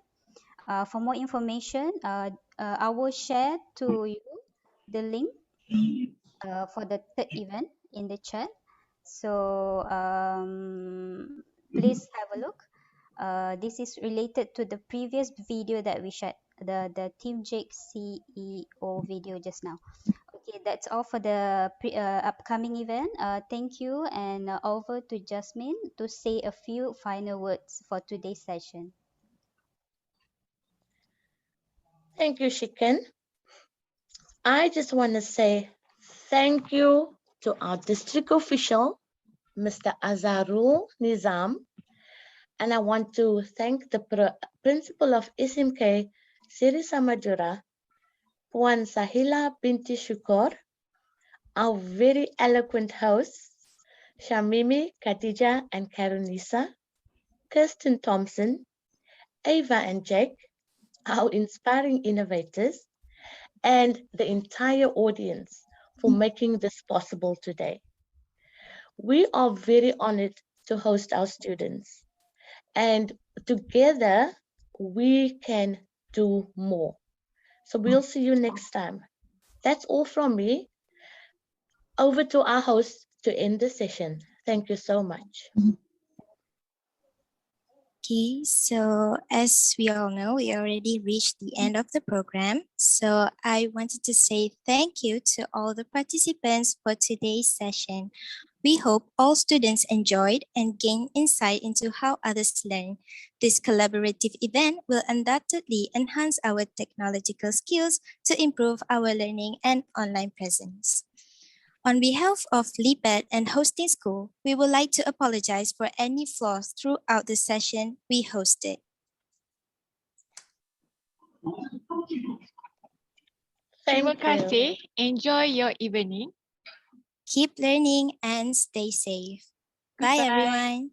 For more information, I will share to you the link for the third event in the chat. So please have a look. This is related to the previous video that we shared, the Team Jake CEO video just now. Okay, that's all for the upcoming event. Thank you, and over to Jasmine to say a few final words for today's session. Thank you, Shiken. I just want to say thank you to our district official, Mr. Azharul Nizam, and I want to thank the principal of SMK, Sri Samajura, Puan Sahila Binti Syukur, our very eloquent hosts, Shamimi, Khadija, and Karunisa, Kirsten Thompson, Ava and Jake, our inspiring innovators, and the entire audience for making this possible today. We are very honored to host our students, and together we can do more. So we'll see you next time. That's all from me. Over to our host to end the session. Thank you so much. Okay, so as we all know, we already reached the end of the program. So I wanted to say thank you to all the participants for today's session. We hope all students enjoyed and gained insight into how others learn. This collaborative event will undoubtedly enhance our technological skills to improve our learning and online presence. On behalf of LIPED and Hosting School, we would like to apologize for any flaws throughout the session we hosted. Terima kasih. Enjoy your evening. Keep learning and stay safe. Bye, everyone.